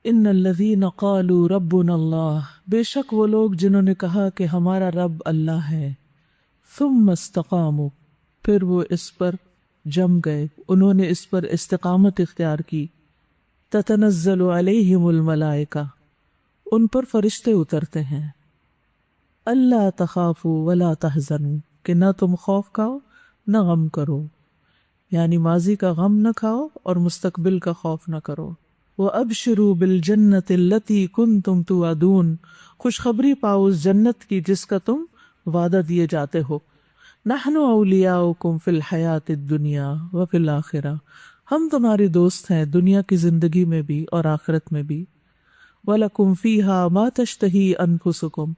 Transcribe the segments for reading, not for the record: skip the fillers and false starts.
ان الذین قالوا ربنا اللہ، بے شک وہ لوگ جنہوں نے کہا کہ ہمارا رب اللہ ہے، ثم استقاموا، پھر وہ اس پر جم گئے، انہوں نے اس پر استقامت اختیار کی، تتنزل علیہم الملائکہ، ان پر فرشتے اترتے ہیں، اللہ تخافوا ولا تحزنوا، کہ نہ تم خوف کھاؤ نہ غم کرو، یعنی ماضی کا غم نہ کھاؤ اور مستقبل کا خوف نہ کرو۔ وَأَبْشِرُوا بِالْجَنَّةِ الَّتِي كُنْتُمْ تُوعَدُونَ، خوشخبری پاؤ اس جنت کی جس کا تم وعدہ دیے جاتے ہو۔ نَحْنُ أَوْلِيَاؤُكُمْ فِي الْحَيَاةِ الدُّنْيَا وَفِي الْآخِرَةِ، ہم تمہاری دوست ہیں دنیا کی زندگی میں بھی اور آخرت میں بھی۔ وَلَكُمْ فِيهَا مَا تَشْتَهِي أَنفُسُكُمْ،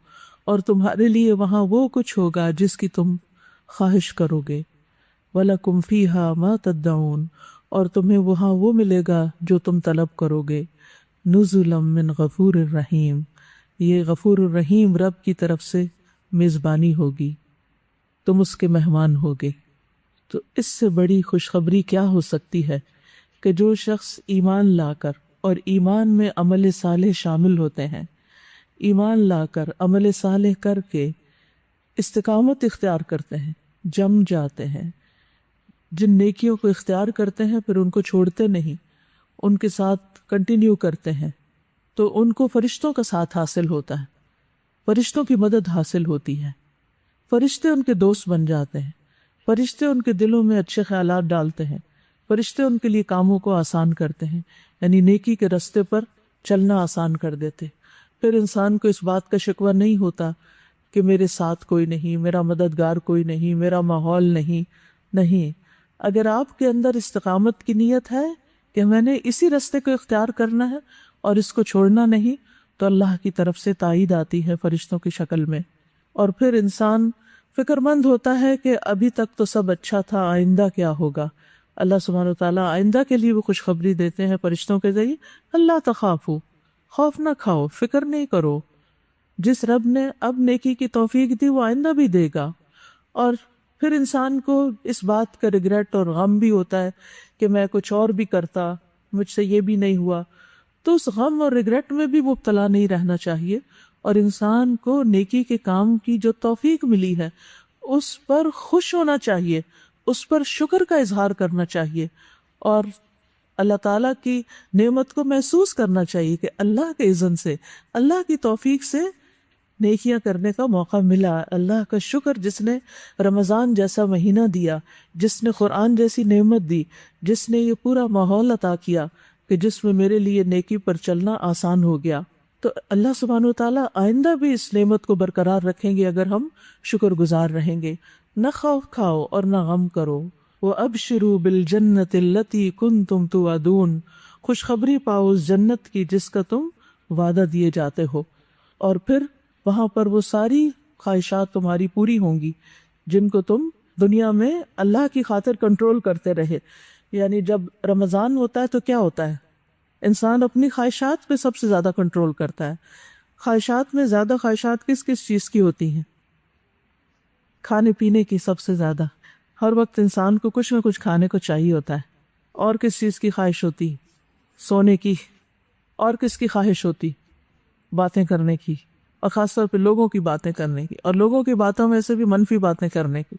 اور تمہارے لیے وہاں وہ کچھ ہوگا جس کی تم خواہش کرو گے۔ وَلَكُمْ فِيهَا مَا تَدَّعُونَ، اور تمہیں وہاں وہ ملے گا جو تم طلب کرو گے۔ نُزُلًا مِّن غَفُورٍ رَحِيمٍ، یہ غفور الرحیم رب کی طرف سے میزبانی ہوگی، تم اس کے مہمان ہوگے۔ تو اس سے بڑی خوشخبری کیا ہو سکتی ہے کہ جو شخص ایمان لا کر اور ایمان میں عمل صالح شامل ہوتے ہیں، ایمان لا کر عمل صالح کر کے استقامت اختیار کرتے ہیں، جم جاتے ہیں، جن نیکیوں کو اختیار کرتے ہیں پھر ان کو چھوڑتے نہیں، ان کے ساتھ کنٹینیو کرتے ہیں، تو ان کو فرشتوں کا ساتھ حاصل ہوتا ہے، فرشتوں کی مدد حاصل ہوتی ہے، فرشتے ان کے دوست بن جاتے ہیں، فرشتے ان کے دلوں میں اچھے خیالات ڈالتے ہیں، فرشتے ان کے لیے کاموں کو آسان کرتے ہیں، یعنی نیکی کے رستے پر چلنا آسان کر دیتے۔ پھر انسان کو اس بات کا شکوہ نہیں ہوتا کہ میرے ساتھ کوئی نہیں، میرا مددگار کوئی نہیں، میرا ماحول نہیں۔ اگر آپ کے اندر استقامت کی نیت ہے کہ میں نے اسی رستے کو اختیار کرنا ہے اور اس کو چھوڑنا نہیں، تو اللہ کی طرف سے تائید آتی ہے فرشتوں کی شکل میں، اور پھر انسان فکر مند ہوتا ہے کہ ابھی تک تو سب اچھا تھا، آئندہ کیا ہوگا۔ اللہ سبحانہ وتعالیٰ آئندہ کے لیے بھی خوشخبری دیتے ہیں فرشتوں کے ذریعے، اللہ تخافو، خوف نہ کھاؤ، فکر نہیں کرو، جس رب نے اب نیکی کی توفیق دی وہ آئندہ بھی دے گا۔ اور پھر انسان کو اس بات کا ریگریٹ اور غم بھی ہوتا ہے کہ میں کچھ اور بھی کرتا، مجھ سے یہ بھی نہیں ہوا، تو اس غم اور ریگریٹ میں بھی مبتلا نہیں رہنا چاہیے، اور انسان کو نیکی کے کام کی جو توفیق ملی ہے اس پر خوش ہونا چاہیے، اس پر شکر کا اظہار کرنا چاہیے، اور اللہ تعالیٰ کی نعمت کو محسوس کرنا چاہیے کہ اللہ کے اذن سے، اللہ کی توفیق سے نیکیاں کرنے کا موقع ملا۔ اللہ کا شکر جس نے رمضان جیسا مہینہ دیا، جس نے قرآن جیسی نعمت دی، جس نے یہ پورا ماحول عطا کیا کہ جس میں میرے لیے نیکی پر چلنا آسان ہو گیا، تو اللہ سبحانہ وتعالیٰ آئندہ بھی اس نعمت کو برقرار رکھیں گے اگر ہم شکر گزار رہیں گے۔ نہ خوف کھاؤ اور نہ غم کرو۔ وَأَبْشِرُوا بِالْجَنَّةِ الَّتِي كُنْتُمْ تُوعَدُونَ، خوشخبری پاؤ اس جنت کی جس کا تم وعدہ دیے جاتے ہو، اور پھر وہاں پر وہ ساری خواہشات تمہاری پوری ہوں گی جن کو تم دنیا میں اللہ کی خاطر کنٹرول کرتے رہے۔ یعنی جب رمضان ہوتا ہے تو کیا ہوتا ہے، انسان اپنی خواہشات پہ سب سے زیادہ کنٹرول کرتا ہے۔ خواہشات میں زیادہ خواہشات کس کس چیز کی ہوتی ہیں؟ کھانے پینے کی سب سے زیادہ، ہر وقت انسان کو کچھ نہ کچھ کھانے کو چاہیے ہوتا ہے۔ اور کس چیز کی خواہش ہوتی؟ سونے کی۔ اور کس کی خواہش ہوتی؟ باتیں کرنے کی، اور خاص طور پہ لوگوں کی باتیں کرنے کی، اور لوگوں کی باتوں میں سے بھی منفی باتیں کرنے کی،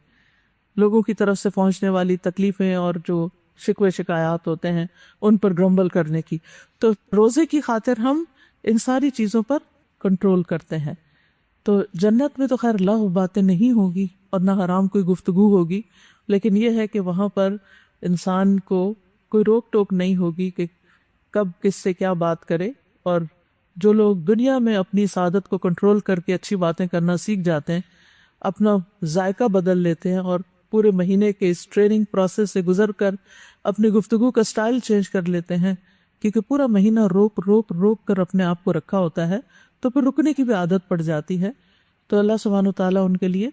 لوگوں کی طرف سے پہنچنے والی تکلیفیں اور جو شکوے شکایات ہوتے ہیں ان پر گرمبل کرنے کی۔ تو روزے کی خاطر ہم ان ساری چیزوں پر کنٹرول کرتے ہیں۔ تو جنت میں تو خیر لغو باتیں نہیں ہوگی اور نہ حرام کوئی گفتگو ہوگی، لیکن یہ ہے کہ وہاں پر انسان کو کوئی روک ٹوک نہیں ہوگی کہ کب کس سے کیا بات کرے۔ اور جو لوگ دنیا میں اپنی سعادت کو کنٹرول کر کے اچھی باتیں کرنا سیکھ جاتے ہیں، اپنا ذائقہ بدل لیتے ہیں اور پورے مہینے کے اس ٹریننگ پروسیس سے گزر کر اپنی گفتگو کا سٹائل چینج کر لیتے ہیں، کیونکہ پورا مہینہ روک کر اپنے آپ کو رکھا ہوتا ہے، تو پھر رکنے کی بھی عادت پڑ جاتی ہے۔ تو اللہ سبحانہ وتعالیٰ ان کے لیے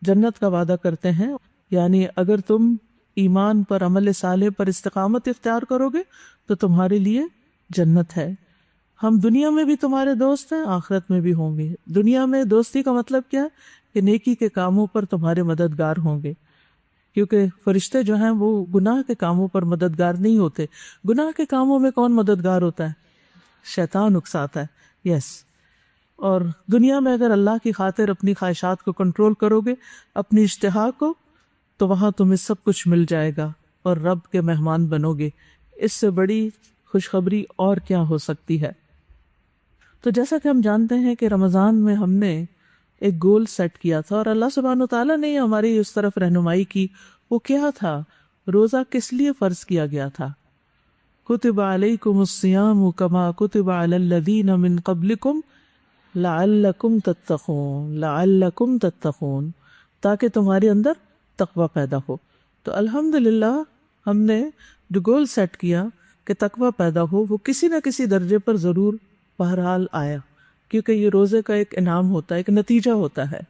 جنت کا وعدہ کرتے ہیں، یعنی اگر تم ایمان پر، عمل صالح پر استقامت اختیار کرو گے تو تمہارے لیے جنت ہے۔ ہم دنیا میں بھی تمہارے دوست ہیں، آخرت میں بھی ہوں گے۔ دنیا میں دوستی کا مطلب کیا ہے کہ نیکی کے کاموں پر تمہارے مددگار ہوں گے، کیونکہ فرشتے جو ہیں وہ گناہ کے کاموں پر مددگار نہیں ہوتے۔ گناہ کے کاموں میں کون مددگار ہوتا ہے؟ شیطان اکساتا ہے. یس. اور دنیا میں اگر اللہ کی خاطر اپنی خواہشات کو کنٹرول کرو گے، اپنی اشتہا کو، تو وہاں تمہیں سب کچھ مل جائے گا اور رب کے مہمان بنو گے. اس سے بڑی خوشخبری اور کیا ہو سکتی ہے؟ تو جیسا کہ ہم جانتے ہیں کہ رمضان میں ہم نے ایک گول سیٹ کیا تھا، اور اللہ سبحانہ و تعالیٰ نے ہماری اس طرف رہنمائی کی. وہ کیا تھا؟ روزہ کس لیے فرض کیا گیا تھا؟ کتب علیکم الصیام کما کتب علی الذین من قبلکم لعلکم تتقون، لعلکم تتقون، تاکہ تمہارے اندر تقوی پیدا ہو. تو الحمدللہ ہم نے جو گول سیٹ کیا کہ تقوی پیدا ہو، وہ کسی نہ کسی درجے پر ضرور بہرحال آیا، کیونکہ یہ روزے کا ایک انعام ہوتا ہے، ایک نتیجہ ہوتا ہے.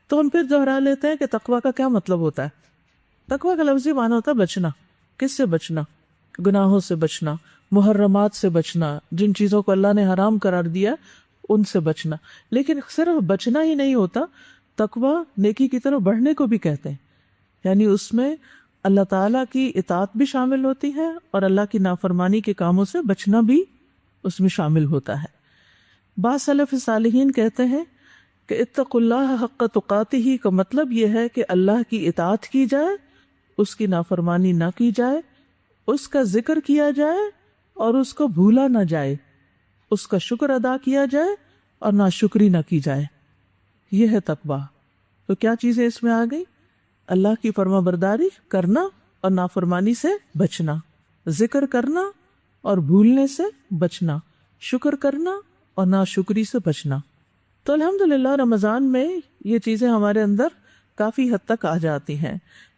تو ہم پھر دوہرا لیتے ہیں کہ تقوی کا کیا مطلب ہوتا ہے. تقوی کا لفظی معنی ہوتا ہے بچنا. کس سے بچنا؟ گناہوں سے بچنا، محرمات سے بچنا، جن چیزوں کو اللہ نے حرام قرار دیا ان سے بچنا. لیکن صرف بچنا ہی نہیں ہوتا، تقوی نیکی کی طرف بڑھنے کو بھی کہتے ہیں. یعنی اس میں اللہ تعالیٰ کی اطاعت بھی شامل ہوتی ہے اور اللہ کی نافرمانی کے کاموں سے بچنا بھی اس میں شامل ہوتا ہے. بعض سلف صالحین کہتے ہیں کہ اتقوا اللہ حق تقاتہ کا مطلب یہ ہے کہ اللہ کی اطاعت کی جائے، اس کی نافرمانی نہ کی جائے، اس کا ذکر کیا جائے اور اس کو بھولا نہ جائے، اس کا شکر ادا کیا جائے اور ناشکری نہ کی جائے. یہ ہے تقویٰ. تو کیا چیزیں اس میں آ گئی؟ اللہ کی فرما برداری کرنا اور نافرمانی سے بچنا، ذکر کرنا اور بھولنے سے بچنا، شکر کرنا اور ناشکری سے بچنا. تو الحمدللہ رمضان میں یہ چیزیں ہمارے اندر کافی حد تک آ جاتی ہیں.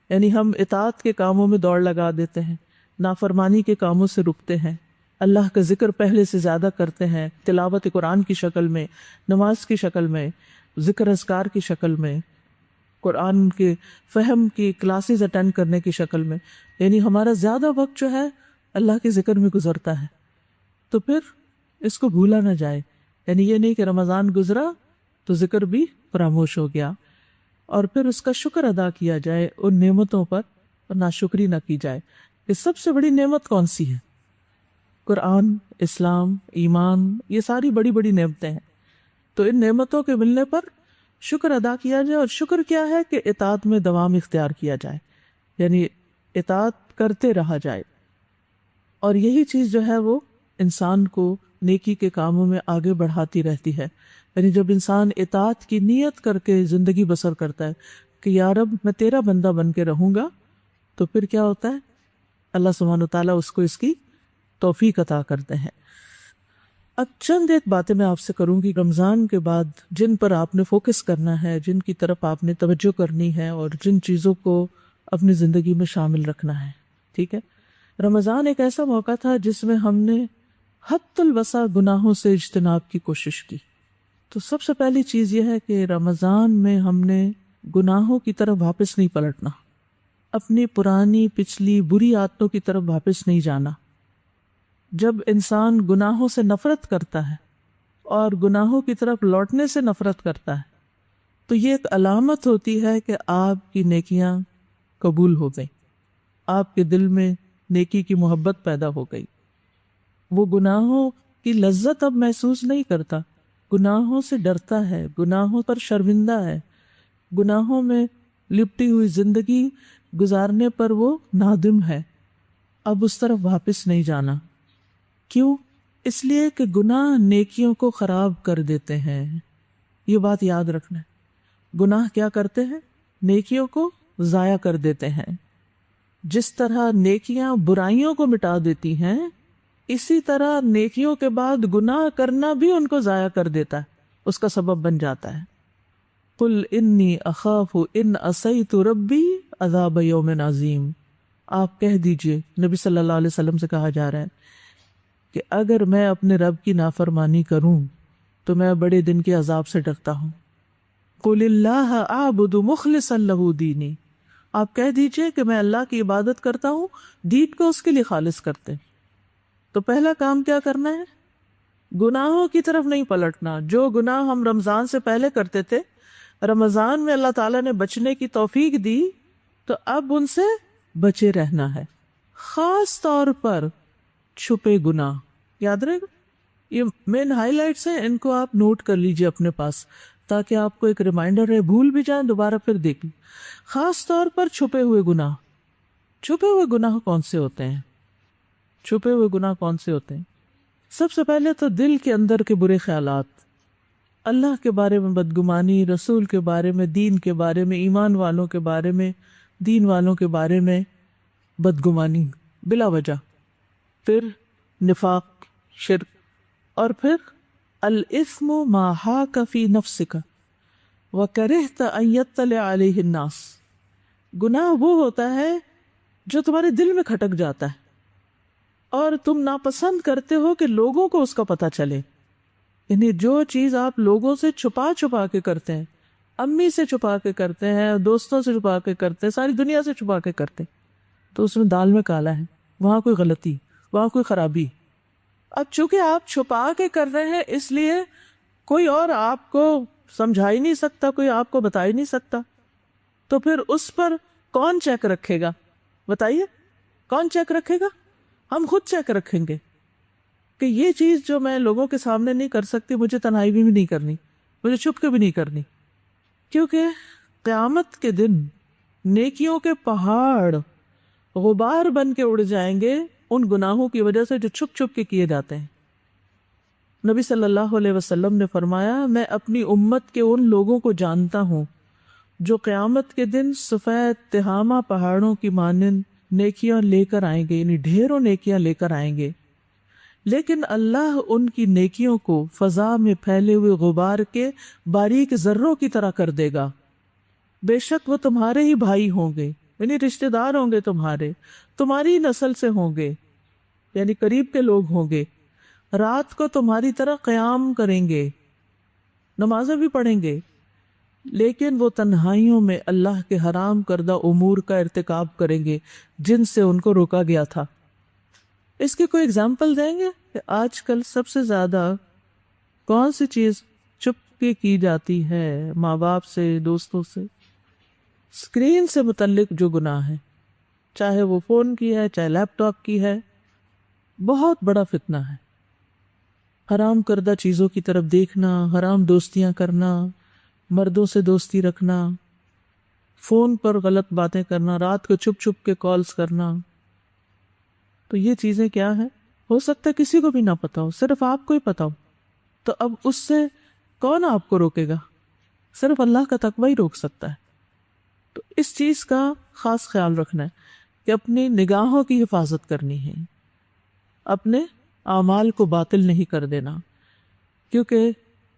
یعنی ہم اطاعت کے کاموں میں دوڑ لگا دیتے ہیں، نافرمانی کے کاموں سے رکتے ہیں، اللہ کا ذکر پہلے سے زیادہ کرتے ہیں، تلاوت قرآن کی شکل میں، نماز کی شکل میں، ذکر اذکار کی شکل میں، قرآن کے فہم کی کلاسز اٹینڈ کرنے کی شکل میں. یعنی ہمارا زیادہ وقت جو ہے اللہ کے ذکر میں گزرتا ہے. تو پھر اس کو بھولا نہ جائے. یعنی یہ نہیں کہ رمضان گزرا تو ذکر بھی فراموش ہو گیا، اور پھر اس کا شکر ادا کیا جائے ان نعمتوں پر اور ناشکری نہ کی جائے. کہ سب سے بڑی نعمت کون سی ہے؟ قرآن، اسلام، ایمان، یہ ساری بڑی بڑی نعمتیں ہیں. تو ان نعمتوں کے ملنے پر شکر ادا کیا جائے. اور شکر کیا ہے؟ کہ اطاعت میں دوام اختیار کیا جائے، یعنی اطاعت کرتے رہا جائے. اور یہی چیز جو ہے وہ انسان کو نیکی کے کاموں میں آگے بڑھاتی رہتی ہے. یعنی جب انسان اطاعت کی نیت کر کے زندگی بسر کرتا ہے کہ یا رب میں تیرا بندہ بن کے رہوں گا، تو پھر کیا ہوتا ہے؟ اللہ سبحانہ وتعالیٰ اس کو اس کی توفیق عطا کرتے ہیں. اب چند ایک باتیں میں آپ سے کروں گی رمضان کے بعد جن پر آپ نے فوکس کرنا ہے، جن کی طرف آپ نے توجہ کرنی ہے اور جن چیزوں کو اپنی زندگی میں شامل رکھنا ہے. ٹھیک ہے؟ رمضان ایک ایسا موقع تھا جس میں ہم نے حد الوسع گناہوں سے اجتناب کی کوشش کی. تو سب سے پہلی چیز یہ ہے کہ رمضان میں ہم نے گناہوں کی طرف واپس نہیں پلٹنا، اپنی پرانی پچھلی بری عادتوں کی طرف واپس نہیں جانا. جب انسان گناہوں سے نفرت کرتا ہے اور گناہوں کی طرف لوٹنے سے نفرت کرتا ہے تو یہ ایک علامت ہوتی ہے کہ آپ کی نیکیاں قبول ہو گئی، آپ کے دل میں نیکی کی محبت پیدا ہو گئی. وہ گناہوں کی لذت اب محسوس نہیں کرتا، گناہوں سے ڈرتا ہے، گناہوں پر شرمندہ ہے، گناہوں میں لپٹی ہوئی زندگی گزارنے پر وہ نادم ہے. اب اس طرف واپس نہیں جانا. کیوں؟ اس لیے کہ گناہ نیکیوں کو خراب کر دیتے ہیں. یہ بات یاد رکھنا ہے. گناہ کیا کرتے ہیں؟ نیکیوں کو ضائع کر دیتے ہیں. جس طرح نیکیاں برائیوں کو مٹا دیتی ہیں، اسی طرح نیکیوں کے بعد گناہ کرنا بھی ان کو ضائع کر دیتا ہے، اس کا سبب بن جاتا ہے. قل انی اخاف ان عصیت ربی عذاب یوم عظیم. آپ کہہ دیجئے، نبی صلی اللہ علیہ وسلم سے کہا جا رہا ہے کہ اگر میں اپنے رب کی نافرمانی کروں تو میں بڑے دن کے عذاب سے ڈرتا ہوں. قل اللہ اعبد مخلصا لہ دینی. آپ کہہ دیجئے کہ میں اللہ کی عبادت کرتا ہوں، دین کو اس کے لیے خالص کرتے. تو پہلا کام کیا کرنا ہے؟ گناہوں کی طرف نہیں پلٹنا. جو گناہ ہم رمضان سے پہلے کرتے تھے، رمضان میں اللہ تعالیٰ نے بچنے کی توفیق دی تو اب ان سے بچے رہنا ہے. خاص طور پر چھپے گناہ. یاد رہے گا یہ مین ہائی لائٹس ہیں، ان کو آپ نوٹ کر لیجئے اپنے پاس تاکہ آپ کو ایک ریمائنڈر رہے، بھول بھی جائیں دوبارہ پھر دیکھ لیں۔ خاص طور پر چھپے ہوئے گناہ۔ چھپے ہوئے گناہ کون سے ہوتے ہیں؟ چھپے ہوئے گناہ کون سے ہوتے ہیں؟ سب سے پہلے تو دل کے اندر کے برے خیالات، اللہ کے بارے میں بدگمانی، رسول کے بارے میں، دین کے بارے میں، ایمان والوں کے بارے میں، دین والوں کے بارے میں بدگمانی بلا وجہ، پھر نفاق، شرک، اور پھر الاثم ما حاک فی نفسک وکرہت ان یطلع علیہ الناس۔ گناہ وہ ہوتا ہے جو تمہارے دل میں کھٹک جاتا ہے اور تم ناپسند کرتے ہو کہ لوگوں کو اس کا پتہ چلے، یعنی جو چیز آپ لوگوں سے چھپا چھپا کے کرتے ہیں، امی سے چھپا کے کرتے ہیں، دوستوں سے چھپا کے کرتے ہیں، ساری دنیا سے چھپا کے کرتے ہیں، تو اس میں دال میں کالا ہے، وہاں کوئی غلطی، وہاں کوئی خرابی۔ اب چونکہ آپ چھپا کے کر رہے ہیں اس لیے کوئی اور آپ کو سمجھا ہی نہیں سکتا، کوئی آپ کو بتا ہی نہیں سکتا، تو پھر اس پر کون چیک رکھے گا؟ بتائیے کون چیک رکھے گا؟ ہم خود چیک رکھیں گے کہ یہ چیز جو میں لوگوں کے سامنے نہیں کر سکتی، مجھے تنہائی بھی نہیں کرنی، مجھے چھپ کے بھی نہیں کرنی، کیونکہ قیامت کے دن نیکیوں کے پہاڑ غبار بن کے اڑ جائیں گے ان گناہوں کی وجہ سے جو چھپ چھپ کے کیے جاتے ہیں۔ نبی صلی اللہ علیہ وسلم نے فرمایا، میں اپنی امت کے ان لوگوں کو جانتا ہوں جو قیامت کے دن سفید تہامہ پہاڑوں کی مانند نیکیاں لے کر آئیں گے، یعنی ڈھیروں نیکیاں لے کر آئیں گے، لیکن اللہ ان کی نیکیوں کو فضا میں پھیلے ہوئے غبار کے باریک ذروں کی طرح کر دے گا۔ بے شک وہ تمہارے ہی بھائی ہوں گے، یعنی رشتہ دار ہوں گے، تمہاری نسل سے ہوں گے، یعنی قریب کے لوگ ہوں گے، رات کو تمہاری طرح قیام کریں گے، نمازیں بھی پڑھیں گے، لیکن وہ تنہائیوں میں اللہ کے حرام کردہ امور کا ارتکاب کریں گے جن سے ان کو روکا گیا تھا۔ اس کی کوئی اگزامپل دیں گے کہ آج کل سب سے زیادہ کون سی چیز چھپ کے کی جاتی ہے؟ ماں باپ سے، دوستوں سے، اسکرین سے متعلق جو گناہ ہے، چاہے وہ فون کی ہے، چاہے لیپ ٹاپ کی ہے، بہت بڑا فتنہ ہے۔ حرام کردہ چیزوں کی طرف دیکھنا، حرام دوستیاں کرنا، مردوں سے دوستی رکھنا، فون پر غلط باتیں کرنا، رات کو چھپ چھپ کے کالز کرنا، تو یہ چیزیں کیا ہیں؟ ہو سکتا ہے کسی کو بھی نہ پتا ہو، صرف آپ کو ہی پتا ہو، تو اب اس سے کون آپ کو روکے گا؟ صرف اللہ کا تقوی ہی روک سکتا ہے۔ تو اس چیز کا خاص خیال رکھنا ہے کہ اپنی نگاہوں کی حفاظت کرنی ہے، اپنے اعمال کو باطل نہیں کر دینا، کیونکہ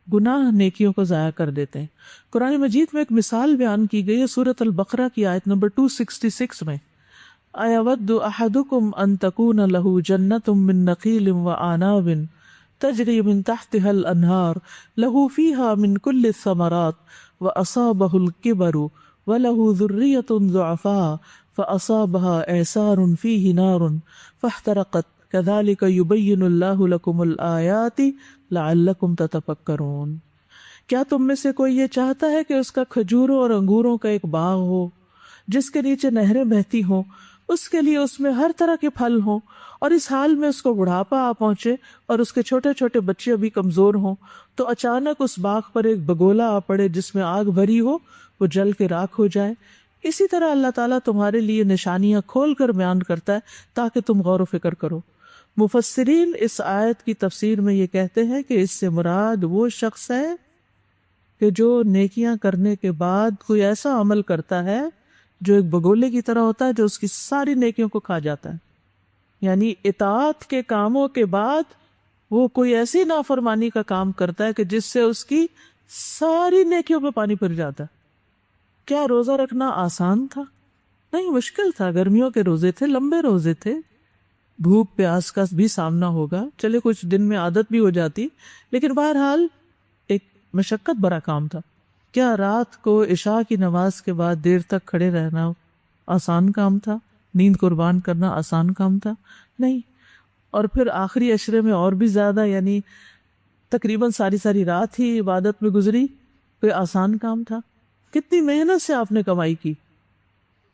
گناہ نیکیوں کو ضائع کر دیتے ہیں۔ قرآن مجید میں ایک مثال بیان کی گئی ہے سورۃ البقرہ کی آیت نمبر 266 میں، اَيَوَدُّ أَحَدُكُمْ أَن تَكُونَ لَهُ جَنَّةٌ مِّن نَخِيلٍ وَأَعْنَابٍ تَجْرِي مِن تَحْتِهَا الْأَنْهَارُ لَهُ فِيهَا مِن كُلِّ الثَّمَرَاتِ وَأَصَابَهُ الْكِبَرُ وَلَهُ ذُرِّيَّةٌ ضُعَفَاءُ فَأَصَابَهَا إِعْصَارٌ فِيهِ نَارٌ فَاحْتَرَقَتْ كَذَلِكَ يُبَيِّنُ اللَّهُ لَكُمُ الْآيَاتِ لَعَلَّكُمْ تَتَفَكَّرُونَ۔ کیا تم میں سے کوئی یہ چاہتا ہے کہ اس کا کھجوروں اور انگوروں کا ایک باغ ہو جس کے نیچے نہریں بہتی ہوں، اس کے لیے اس میں ہر طرح کے پھل ہوں، اور اس حال میں اس کو بڑھاپا آ پہنچے اور اس کے چھوٹے چھوٹے بچے ابھی کمزور ہوں، تو اچانک اس باغ پر ایک بگولا آ پڑے جس میں آگ بھری ہو، وہ جل کے راکھ ہو جائے؟ اسی طرح اللہ تعالیٰ تمہارے لیے نشانیاں کھول کر بیان کرتا ہے تاکہ تم غور و فکر کرو۔ مفسرین اس آیت کی تفسیر میں یہ کہتے ہیں کہ اس سے مراد وہ شخص ہے کہ جو نیکیاں کرنے کے بعد کوئی ایسا عمل کرتا ہے جو ایک بگولے کی طرح ہوتا ہے، جو اس کی ساری نیکیوں کو کھا جاتا ہے، یعنی اطاعت کے کاموں کے بعد وہ کوئی ایسی نافرمانی کا کام کرتا ہے کہ جس سے اس کی ساری نیکیوں پہ پانی پھر جاتا ہے۔ کیا روزہ رکھنا آسان تھا؟ نہیں، مشکل تھا، گرمیوں کے روزے تھے، لمبے روزے تھے، بھوک پیاس کا بھی سامنا ہوگا، چلے کچھ دن میں عادت بھی ہو جاتی، لیکن بہرحال ایک مشقت بھرا کام تھا۔ کیا رات کو عشاء کی نماز کے بعد دیر تک کھڑے رہنا آسان کام تھا؟ نیند قربان کرنا آسان کام تھا؟ نہیں۔ اور پھر آخری عشرے میں اور بھی زیادہ، یعنی تقریباً ساری رات ہی عبادت میں گزری، کوئی آسان کام تھا؟ کتنی محنت سے آپ نے کمائی کی،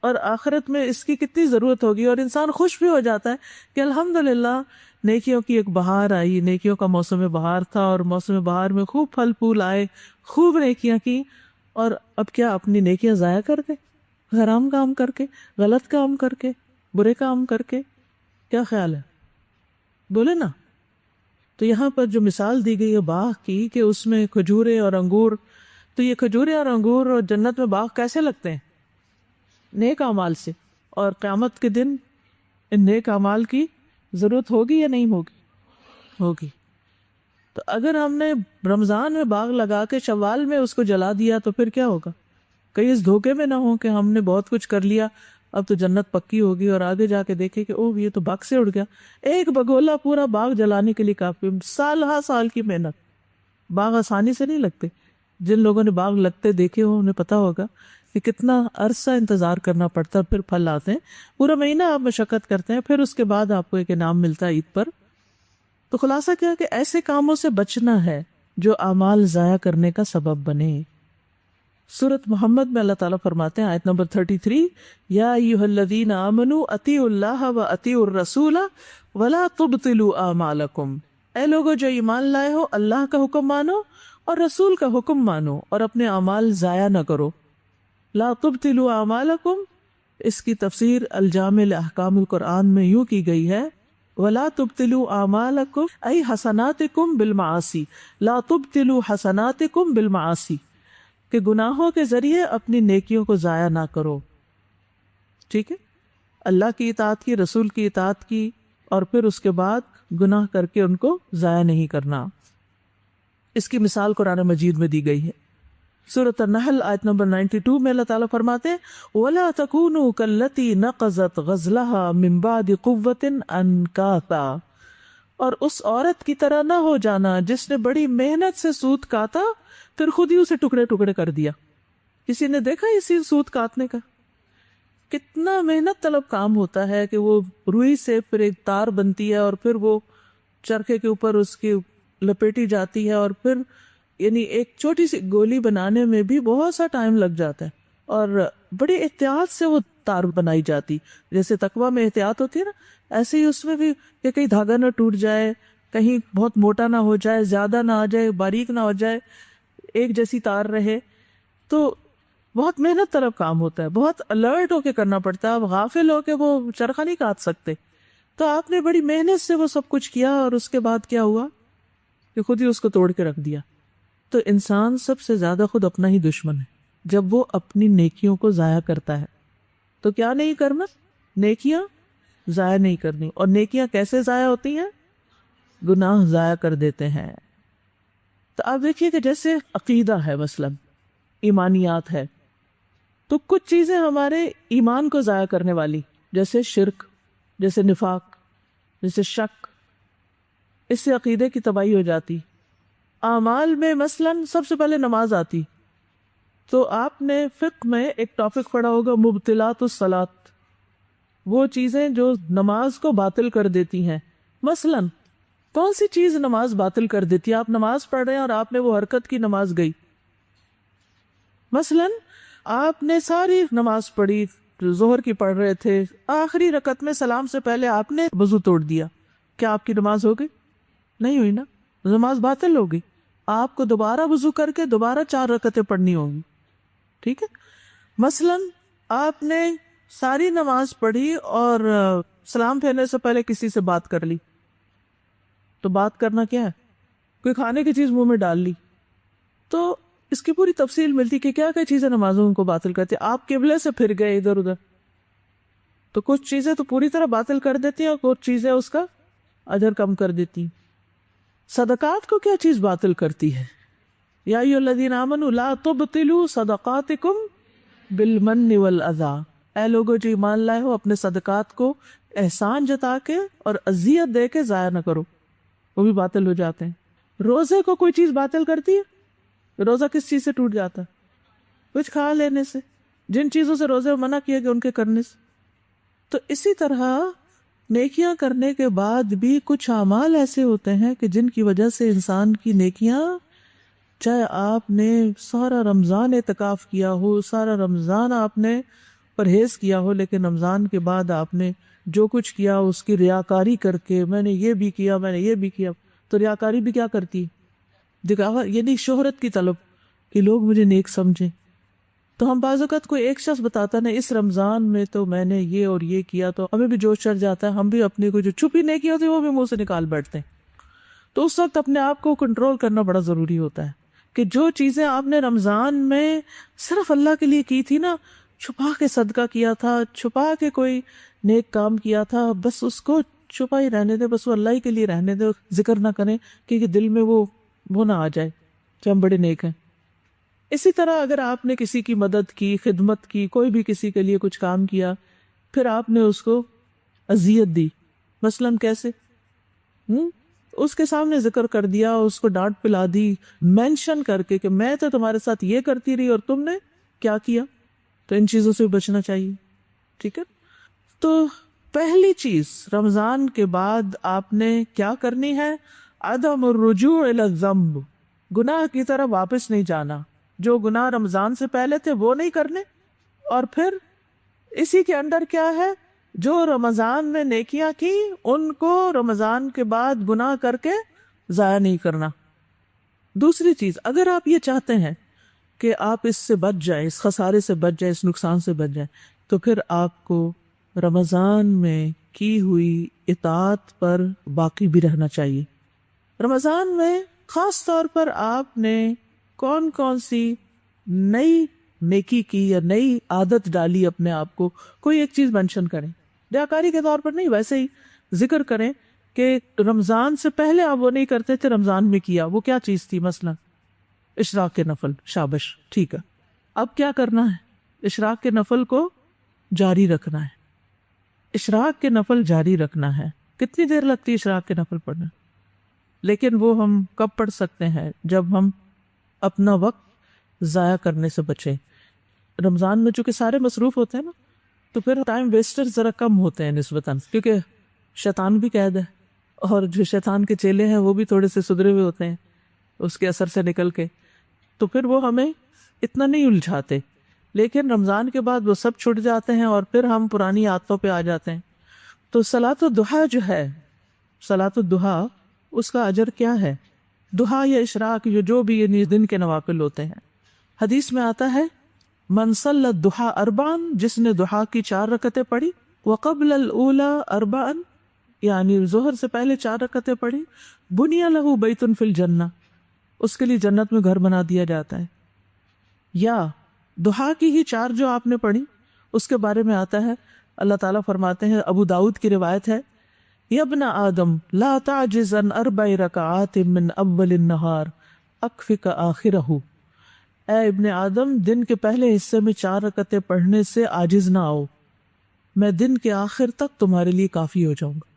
اور آخرت میں اس کی کتنی ضرورت ہوگی، اور انسان خوش بھی ہو جاتا ہے کہ الحمدللہ نیکیوں کی ایک بہار آئی، نیکیوں کا موسم بہار تھا، اور موسم بہار میں خوب پھل پھول آئے، خوب نیکیاں کی، اور اب کیا اپنی نیکیاں ضائع کر دیں حرام کام کر کے، غلط کام کر کے، برے کام کر کے؟ کیا خیال ہے؟ بولے نا۔ تو یہاں پر جو مثال دی گئی ہے باغ کی کہ اس میں کھجورے اور انگور، تو یہ کھجورے اور انگور اور جنت میں باغ کیسے لگتے ہیں؟ نیک اعمال سے، اور قیامت کے دن ان نیک اعمال کی ضرورت ہوگی یا نہیں ہوگی؟ ہوگی۔ تو اگر ہم نے رمضان میں باغ لگا کے شوال میں اس کو جلا دیا تو پھر کیا ہوگا؟ کہیں اس دھوکے میں نہ ہو کہ ہم نے بہت کچھ کر لیا، اب تو جنت پکی ہوگی، اور آگے جا کے دیکھے کہ اوہ یہ تو باغ سے اڑ گیا۔ ایک بگولا پورا باغ جلانے کے لیے کافی، سال ہا سال کی محنت۔ باغ آسانی سے نہیں لگتے، جن لوگوں نے باغ لگتے دیکھے ہو انہیں پتا ہوگا کہ کتنا عرصہ انتظار کرنا پڑتا ہے، پھر پھل آتے ہیں، پورا مہینہ آپ مشقت کرتے ہیں، پھر اس کے بعد آپ کو ایک انعام ملتا ہے عید پر۔ تو خلاصہ کیا کہ ایسے کاموں سے بچنا ہے جو اعمال ضائع کرنے کا سبب بنے۔ سورۃ محمد میں اللہ تعالیٰ فرماتے ہیں آیت نمبر 33، یا ایھا الذین آمنوا اطیعوا اللہ واطیعوا الرسول ولا تبطلوا اعمالکم، اے لوگو جو ایمان لائے ہو اللہ کا حکم مانو اور رسول کا حکم مانو اور اپنے اعمال ضائع نہ کرو۔ لا تبطلوا اعمالکم، اس کی تفسیر الجامع لاحکام القرآن میں یوں کی گئی ہے، ولا تبطلوا اعمالکم ای حسناتکم بالمعاصی، لا تبطلوا حسناتکم بالمعاصی، کہ گناہوں کے ذریعے اپنی نیکیوں کو ضائع نہ کرو۔ ٹھیک ہے، اللہ کی اطاعت کی، رسول کی اطاعت کی، اور پھر اس کے بعد گناہ کر کے ان کو ضائع نہیں کرنا۔ اس کی مثال قرآن مجید میں دی گئی ہے۔ سورۃ النحل آیت نمبر 92 میں اللہ تعالیٰ فرماتے ہیں وَلَا تَكُونُوا كَالَّتِي نَقَضَتْ غَزْلَهَا مِن بَعْدِ قُوَّةٍ أَنْكَاثًا، اور اس عورت کی طرح نہ ہو جانا جس نے بڑی محنت سے سوت کاتا پھر خود ہی اسے ٹکڑے ٹکڑے کر دیا۔ کسی نے دیکھا اسی سوت کاٹنے کا؟ کتنا محنت طلب کام ہوتا ہے کہ وہ روئی سے پھر ایک تار بنتی ہے، اور پھر وہ چرخے کے اوپر اس کی لپیٹی جاتی ہے، اور پھر یعنی ایک چھوٹی سی گولی بنانے میں بھی بہت سا ٹائم لگ جاتا ہے، اور بڑی احتیاط سے وہ تار بنائی جاتی۔ جیسے تقویٰ میں احتیاط ہوتی ہے نا، ایسے ہی اس میں بھی کہ کہیں دھاگا نہ ٹوٹ جائے، کہیں بہت موٹا نہ ہو جائے، زیادہ نہ آ جائے، باریک نہ ہو جائے، ایک جیسی تار رہے۔ تو بہت محنت طلب کام ہوتا ہے، بہت الرٹ ہو کے کرنا پڑتا ہے۔ اب غافل ہو کے وہ چرخہ نہیں کاٹ سکتے، تو آپ نے بڑی محنت سے وہ سب کچھ کیا، اور اس کے بعد کیا ہوا کہ خود ہی اس کو توڑ کے رکھ دیا۔ تو انسان سب سے زیادہ خود اپنا ہی دشمن ہے جب وہ اپنی نیکیوں کو ضائع کرتا ہے۔ تو کیا نہیں کرنا؟ نیکیاں ضائع نہیں کرنی۔ اور نیکیاں کیسے ضائع ہوتی ہیں؟ گناہ ضائع کر دیتے ہیں۔ تو آپ دیکھیے کہ جیسے عقیدہ ہے، مثلا ایمانیات ہے، تو کچھ چیزیں ہمارے ایمان کو ضائع کرنے والی، جیسے شرک، جیسے نفاق، جیسے شک، اس سے عقیدے کی تباہی ہو جاتی۔ اعمال میں مثلا سب سے پہلے نماز آتی، تو آپ نے فقہ میں ایک ٹاپک پڑھا ہوگا مبطلات الصلاۃ، وہ چیزیں جو نماز کو باطل کر دیتی ہیں۔ مثلا کون سی چیز نماز باطل کر دیتی ہے؟ آپ نماز پڑھ رہے ہیں اور آپ نے وہ حرکت کی، نماز گئی۔ مثلا آپ نے ساری نماز پڑھی، ظہر کی پڑھ رہے تھے، آخری رکعت میں سلام سے پہلے آپ نے وضو توڑ دیا، کیا آپ کی نماز ہو گئی؟ نہیں ہوئی نا، نماز باطل ہو گئی۔ آپ کو دوبارہ وضو کر کے دوبارہ 4 رکعتیں پڑھنی ہوں گی۔ ٹھیک ہے، مثلا آپ نے ساری نماز پڑھی اور سلام پھیرنے سے پہلے کسی سے بات کر لی، تو بات کرنا کیا ہے؟ کوئی کھانے کی چیز منہ میں ڈال لی۔ تو اس کی پوری تفصیل ملتی کہ کیا کیا چیزیں نمازوں کو باطل کرتی۔ آپ قبلے سے پھر گئے ادھر ادھر، تو کچھ چیزیں تو پوری طرح باطل کر دیتی ہیں، اور کچھ چیزیں اس کا اجر کم کر دیتی ہیں۔ صدقات کو کیا چیز باطل کرتی ہے؟ یا ایھا الذین آمنوا لا تبطلوا صدقاتکم بالمن والاذی، اے لوگو جو ایمان لائے ہو اپنے صدقات کو احسان جتا کے اور اذیت دے کے ضائع نہ کرو، وہ بھی باطل ہو جاتے ہیں۔ روزے کو کوئی چیز باطل کرتی ہے؟ روزہ کس چیز سے ٹوٹ جاتا ہے؟ کچھ کھا لینے سے، جن چیزوں سے روزے منع کیے گئے ان کے کرنے سے۔ تو اسی طرح نیکیاں کرنے کے بعد بھی کچھ اعمال ایسے ہوتے ہیں کہ جن کی وجہ سے انسان کی نیکیاں، چاہے آپ نے سارا رمضان اعتکاف کیا ہو، سارا رمضان آپ نے پرہیز کیا ہو، لیکن رمضان کے بعد آپ نے جو کچھ کیا اس کی ریاکاری کر کے میں نے یہ بھی کیا، میں نے یہ بھی کیا، تو ریاکاری بھی کیا کرتی ہے؟ دکھاوا، یعنی شہرت کی طلب کہ لوگ مجھے نیک سمجھیں. تو ہم بعض اوقات کوئی ایک شخص بتاتا نا اس رمضان میں تو میں نے یہ اور یہ کیا، تو ہمیں بھی جوش چڑھ جاتا ہے، ہم بھی اپنی کو جو چھپی نیکی ہوتی ہے وہ بھی منہ سے نکال بیٹھتے ہیں. تو اس وقت اپنے آپ کو کنٹرول کرنا بڑا ضروری ہوتا ہے کہ جو چیزیں آپ نے رمضان میں صرف اللہ کے لیے کی تھی نا، چھپا کے صدقہ کیا تھا، چھپا کے کوئی نیک کام کیا تھا، بس اس کو چھپا ہی رہنے دے، بس وہ اللہ ہی کے لیے رہنے دے، ذکر نہ کریں کیونکہ دل میں وہ نہ آ جائے کہ ہم بڑے نیک ہیں. اسی طرح اگر آپ نے کسی کی مدد کی، خدمت کی، کوئی بھی کسی کے لیے کچھ کام کیا، پھر آپ نے اس کو اذیت دی، مثلاً کیسے؟ اس کے سامنے ذکر کر دیا، اس کو ڈانٹ پلا دی، مینشن کر کے کہ میں تو تمہارے ساتھ یہ کرتی رہی اور تم نے کیا کیا. تو ان چیزوں سے بچنا چاہیے. ٹھیک ہے، تو پہلی چیز رمضان کے بعد آپ نے کیا کرنی ہے؟ عدم الرجوع الی الذنب، گناہ کی طرف واپس نہیں جانا. جو گناہ رمضان سے پہلے تھے وہ نہیں کرنے، اور پھر اسی کے اندر کیا ہے، جو رمضان میں نیکیاں کی ان کو رمضان کے بعد گناہ کر کے ضائع نہیں کرنا. دوسری چیز، اگر آپ یہ چاہتے ہیں کہ آپ اس سے بچ جائیں، اس خسارے سے بچ جائیں، اس نقصان سے بچ جائیں، تو پھر آپ کو رمضان میں کی ہوئی اطاعت پر باقی بھی رہنا چاہیے. رمضان میں خاص طور پر آپ نے کون کون سی نئی نیکی کی یا نئی عادت ڈالی اپنے آپ کو، کوئی ایک چیز مینشن کریں. ریاکاری کے طور پر نہیں، ویسے ہی ذکر کریں کہ رمضان سے پہلے آپ وہ نہیں کرتے تھے، رمضان میں کیا، وہ کیا چیز تھی؟ مثلا اشراق کے نفل. شابش، ٹھیک ہے. اب کیا کرنا ہے؟ اشراق کے نفل کو جاری رکھنا ہے. اشراق کے نفل جاری رکھنا ہے. کتنی دیر لگتی ہے اشراق کے نفل پڑھنے؟ لیکن وہ ہم کب پڑھ سکتے ہیں؟ جب ہم اپنا وقت ضائع کرنے سے بچیں. رمضان میں چونکہ سارے مصروف ہوتے ہیں نا، تو پھر ٹائم ویسٹر ذرا کم ہوتے ہیں نسبتاً، کیونکہ شیطان بھی قید ہے، اور جو شیطان کے چیلے ہیں وہ بھی تھوڑے سے سدھرے ہوئے ہوتے ہیں اس کے اثر سے نکل کے، تو پھر وہ ہمیں اتنا نہیں الجھاتے. لیکن رمضان کے بعد وہ سب چھٹ جاتے ہیں اور پھر ہم پرانی عادتوں پہ آ جاتے ہیں. تو صلاۃ الضحیٰ جو ہے، صلاۃ الضحیٰ، اس کا اجر کیا ہے؟ ضحیٰ یا اشراق، جو بھی یعنی دن کے نوافل ہوتے ہیں. حدیث میں آتا ہے من صلی الضحیٰ اربعا، جس نے ضحیٰ کی 4 رکعتیں پڑھی، وقبل الاولی اربعا، یعنی ظہر سے پہلے 4 رکعتیں پڑھی، بنی لہ بیت فی الجنہ، اس کے لیے جنت میں گھر بنا دیا جاتا ہے. یا ضحیٰ کی ہی 4 جو آپ نے پڑھی، اس کے بارے میں آتا ہے، اللہ تعالیٰ فرماتے ہیں، ابو داؤد کی روایت ہے، یا ابن آدم لا تعجز عن 4 رکعات من اول النہار اکفک آخرہ. اے ابن آدم، دن کے پہلے حصے میں 4 رکعتیں پڑھنے سے عاجز نہ آؤ، میں دن کے آخر تک تمہارے لیے کافی ہو جاؤں گا.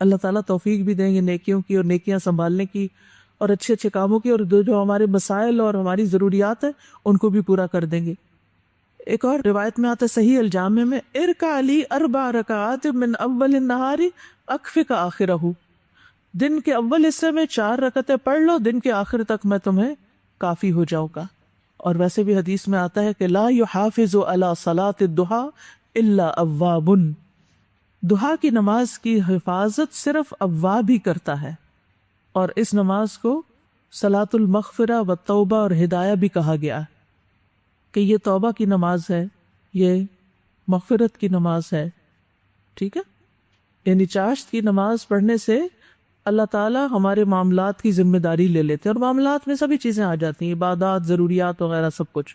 اللہ تعالیٰ توفیق بھی دیں گے نیکیوں کی اور نیکیاں سنبھالنے کی اور اچھے اچھے کاموں کی، اور جو ہمارے مسائل اور ہماری ضروریات ہیں ان کو بھی پورا کر دیں گے. ایک اور روایت میں آتا ہے صحیح الجامع میں، ارکع لی 4 رکعات من اول النہار اکفک آخرہ، دن کے اول حصے میں 4 رکعتیں پڑھ لو، دن کے آخر تک میں تمہیں کافی ہو جاؤں گا. اور ویسے بھی حدیث میں آتا ہے کہ لا یحافظ علی صلاۃ الضحیٰ الا اواب، ضحیٰ کی نماز کی حفاظت صرف اواب ہی کرتا ہے. اور اس نماز کو صلاۃ المغفرہ و توبہ اور ہدایہ بھی کہا گیا کہ یہ توبہ کی نماز ہے، یہ مغفرت کی نماز ہے. ٹھیک ہے، یعنی چاشت کی نماز پڑھنے سے اللہ تعالیٰ ہمارے معاملات کی ذمہ داری لے لیتے ہیں، اور معاملات میں سبھی چیزیں آ جاتی ہیں، عبادات، ضروریات وغیرہ سب کچھ.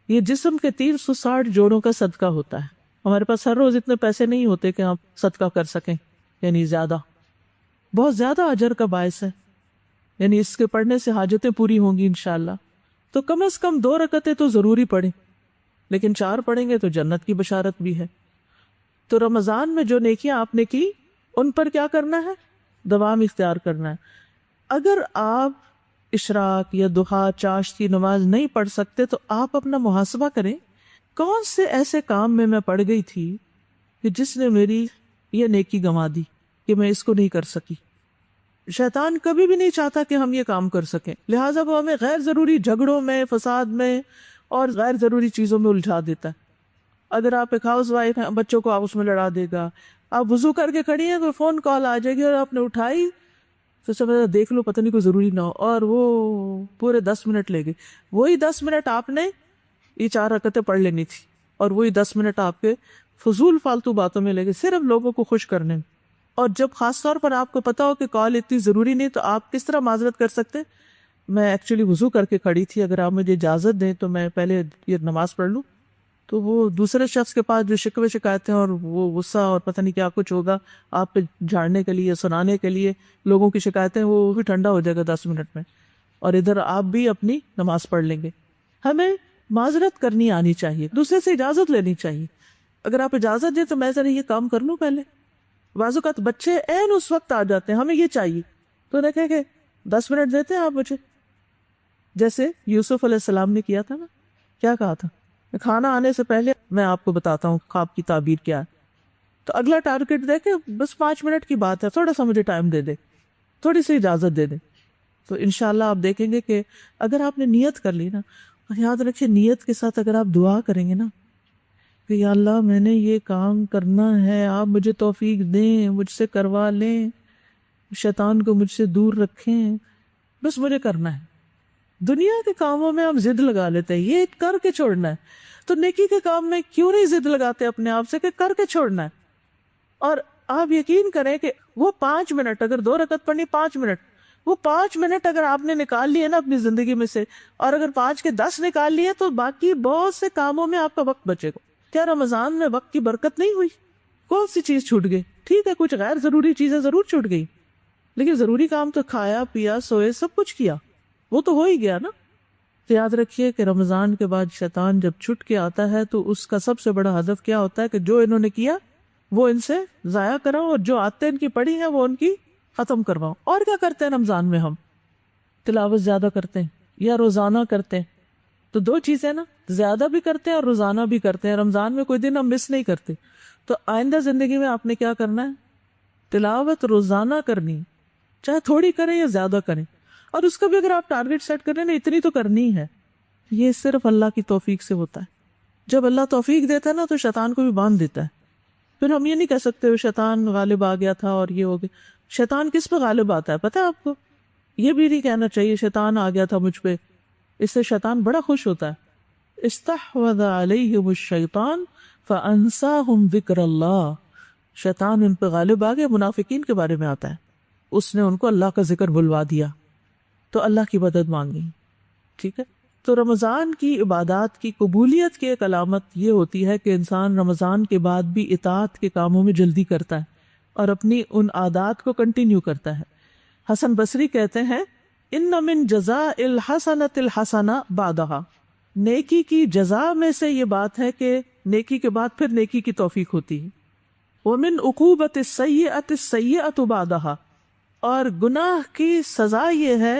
یہ جسم کے 360 جوڑوں کا صدقہ ہوتا ہے. ہمارے پاس ہر روز اتنے پیسے نہیں ہوتے کہ آپ صدقہ کر سکیں، یعنی زیادہ، بہت زیادہ اجر کا باعث ہے، یعنی اس کے پڑھنے سے حاجتیں پوری ہوں گی انشاءاللہ. تو کم از کم 2 رکعتیں تو ضروری پڑھیں، لیکن 4 پڑھیں گے تو جنت کی بشارت بھی ہے. تو رمضان میں جو نیکیاں آپ نے کی ان پر کیا کرنا ہے؟ دوام اختیار کرنا ہے. اگر آپ اشراق یا ضحیٰ، چاشت کی نماز نہیں پڑھ سکتے تو آپ اپنا محاسبہ کریں، کون سے ایسے کام میں پڑ گئی تھی کہ جس نے میری یہ نیکی گنوا دی کہ میں اس کو نہیں کر سکی. شیطان کبھی بھی نہیں چاہتا کہ ہم یہ کام کر سکیں، لہٰذا وہ ہمیں غیر ضروری جھگڑوں میں، فساد میں اور غیر ضروری چیزوں میں الجھا دیتا ہے. اگر آپ ایک ہاؤس وائف ہیں، بچوں کو آپس میں لڑا دے گا. آپ وضو کر کے کھڑی ہیں، کوئی فون کال آ جائے گی اور آپ نے اٹھائی تو سب دیکھ لو پتہ نہیں کوئی ضروری نہ ہو، اور وہ پورے 10 منٹ لے گئے. وہی 10 منٹ آپ نے یہ 4 رکعتیں پڑھ لینی تھی، اور وہی 10 منٹ آپ کے فضول فالتو باتوں میں لگے صرف لوگوں کو خوش کرنے میں. اور جب خاص طور پر آپ کو پتا ہو کہ کال اتنی ضروری نہیں، تو آپ کس طرح معذرت کر سکتے؟ میں ایکچولی وضو کر کے کھڑی تھی، اگر آپ مجھے اجازت دیں تو میں پہلے یہ نماز پڑھ لوں. تو وہ دوسرے شخص کے پاس جو شکوے شکایتیں اور وہ غصہ اور پتہ نہیں کیا کچھ ہوگا آپ پہ جھاڑنے کے لیے، سنانے کے لیے لوگوں کی شکایتیں، وہ بھی ٹھنڈا ہو جائے گا 10 منٹ میں، اور ادھر آپ بھی اپنی نماز پڑھ لیں گے. ہمیں معذرت کرنی آنی چاہیے، دوسرے سے اجازت لینی چاہیے. اگر آپ اجازت دیں تو میں ذرا یہ کام کر لوں پہلے. بعض اوقات بچے عین اس وقت آ جاتے ہیں ہمیں یہ چاہیے، تو دیکھیں کہ 10 منٹ دیتے ہیں آپ مجھے، جیسے یوسف علیہ السلام نے کیا تھا نا. کیا کہا تھا؟ کھانا آنے سے پہلے میں آپ کو بتاتا ہوں خواب کی تعبیر کیا ہے. تو اگلا ٹارگٹ دے کے بس 5 منٹ کی بات ہے، تھوڑا سا مجھے ٹائم دے دے، تھوڑی سی اجازت دے دے. تو انشاءاللہ آپ دیکھیں گے کہ اگر آپ نے نیت کر لی نا، اور یاد رکھیے نیت کے ساتھ اگر آپ دعا کریں گے نا کہ یا اللہ میں نے یہ کام کرنا ہے، آپ مجھے توفیق دیں، مجھ سے کروا لیں، شیطان کو مجھ سے دور رکھیں، بس مجھے کرنا ہے. دنیا کے کاموں میں ہم ضد لگا لیتے ہیں یہ کر کے چھوڑنا ہے، تو نیکی کے کام میں کیوں نہیں ضد لگاتے اپنے آپ سے کہ کر کے چھوڑنا ہے. اور آپ یقین کریں کہ وہ 5 منٹ، اگر 2 رکعت پڑھنی 5 منٹ، وہ 5 منٹ اگر آپ نے نکال لیے نا اپنی زندگی میں سے، اور اگر 5 کے 10 نکال لیے تو باقی بہت سے کاموں میں آپ کا وقت بچے گا. کیا رمضان میں وقت کی برکت نہیں ہوئی؟ کون سی چیز چھوٹ گئی؟ ٹھیک ہے کچھ غیر ضروری چیزیں ضرور چھوٹ گئی، لیکن ضروری کام تو کھایا پیا سوئے سب کچھ کیا، وہ تو ہو ہی گیا نا. تو یاد رکھیے کہ رمضان کے بعد شیطان جب چھٹ کے آتا ہے تو اس کا سب سے بڑا ہدف کیا ہوتا ہے کہ جو انہوں نے کیا وہ ان سے ضائع کراؤ، اور جو آتے ان کی پڑھی ہیں وہ ان کی ختم کرواؤ. اور کیا کرتے ہیں رمضان میں؟ ہم تلاوت زیادہ کرتے ہیں یا روزانہ کرتے ہیں. تو 2 چیزیں نا، زیادہ بھی کرتے ہیں اور روزانہ بھی کرتے ہیں. رمضان میں کوئی دن ہم مس نہیں کرتے. تو آئندہ زندگی میں آپ نے کیا کرنا ہے؟ تلاوت روزانہ کرنی، چاہے تھوڑی کریں یا زیادہ کریں. اور اس کا بھی اگر آپ ٹارگٹ سیٹ کریں نا اتنی تو کرنی ہے. یہ صرف اللہ کی توفیق سے ہوتا ہے. جب اللہ توفیق دیتا ہے نا تو شیطان کو بھی باندھ دیتا ہے. پھر ہم یہ نہیں کہہ سکتے شیطان غالب آ گیا تھا اور یہ ہو گیا. شیطان کس پہ غالب آتا ہے پتہ ہے آپ کو؟ یہ بھی نہیں کہنا چاہیے شیطان آ گیا تھا مجھ پہ، اس سے شیطان بڑا خوش ہوتا ہے. استحوذ علیہم الشیطان فانساہم ذکر اللہ. شیطان ان پہ غالب آ گیا. منافقین کے بارے میں آتا ہے اس نے ان کو اللہ کا ذکر بلوا دیا تو اللہ کی مدد مانگی. ٹھیک ہے. تو رمضان کی عبادات کی قبولیت کی ایک علامت یہ ہوتی ہے کہ انسان رمضان کے بعد بھی اطاعت کے کاموں میں جلدی کرتا ہے اور اپنی ان عادات کو کنٹینیو کرتا ہے. حسن بصری کہتے ہیں ان من جزاء الحسنۃ الحسنہ بعدہا، نیکی کی جزا میں سے یہ بات ہے کہ نیکی کے بعد پھر نیکی کی توفیق ہوتی ہے. ومن عقوبۃ السیئۃ السیئۃ بعدہا، اور گناہ کی سزا یہ ہے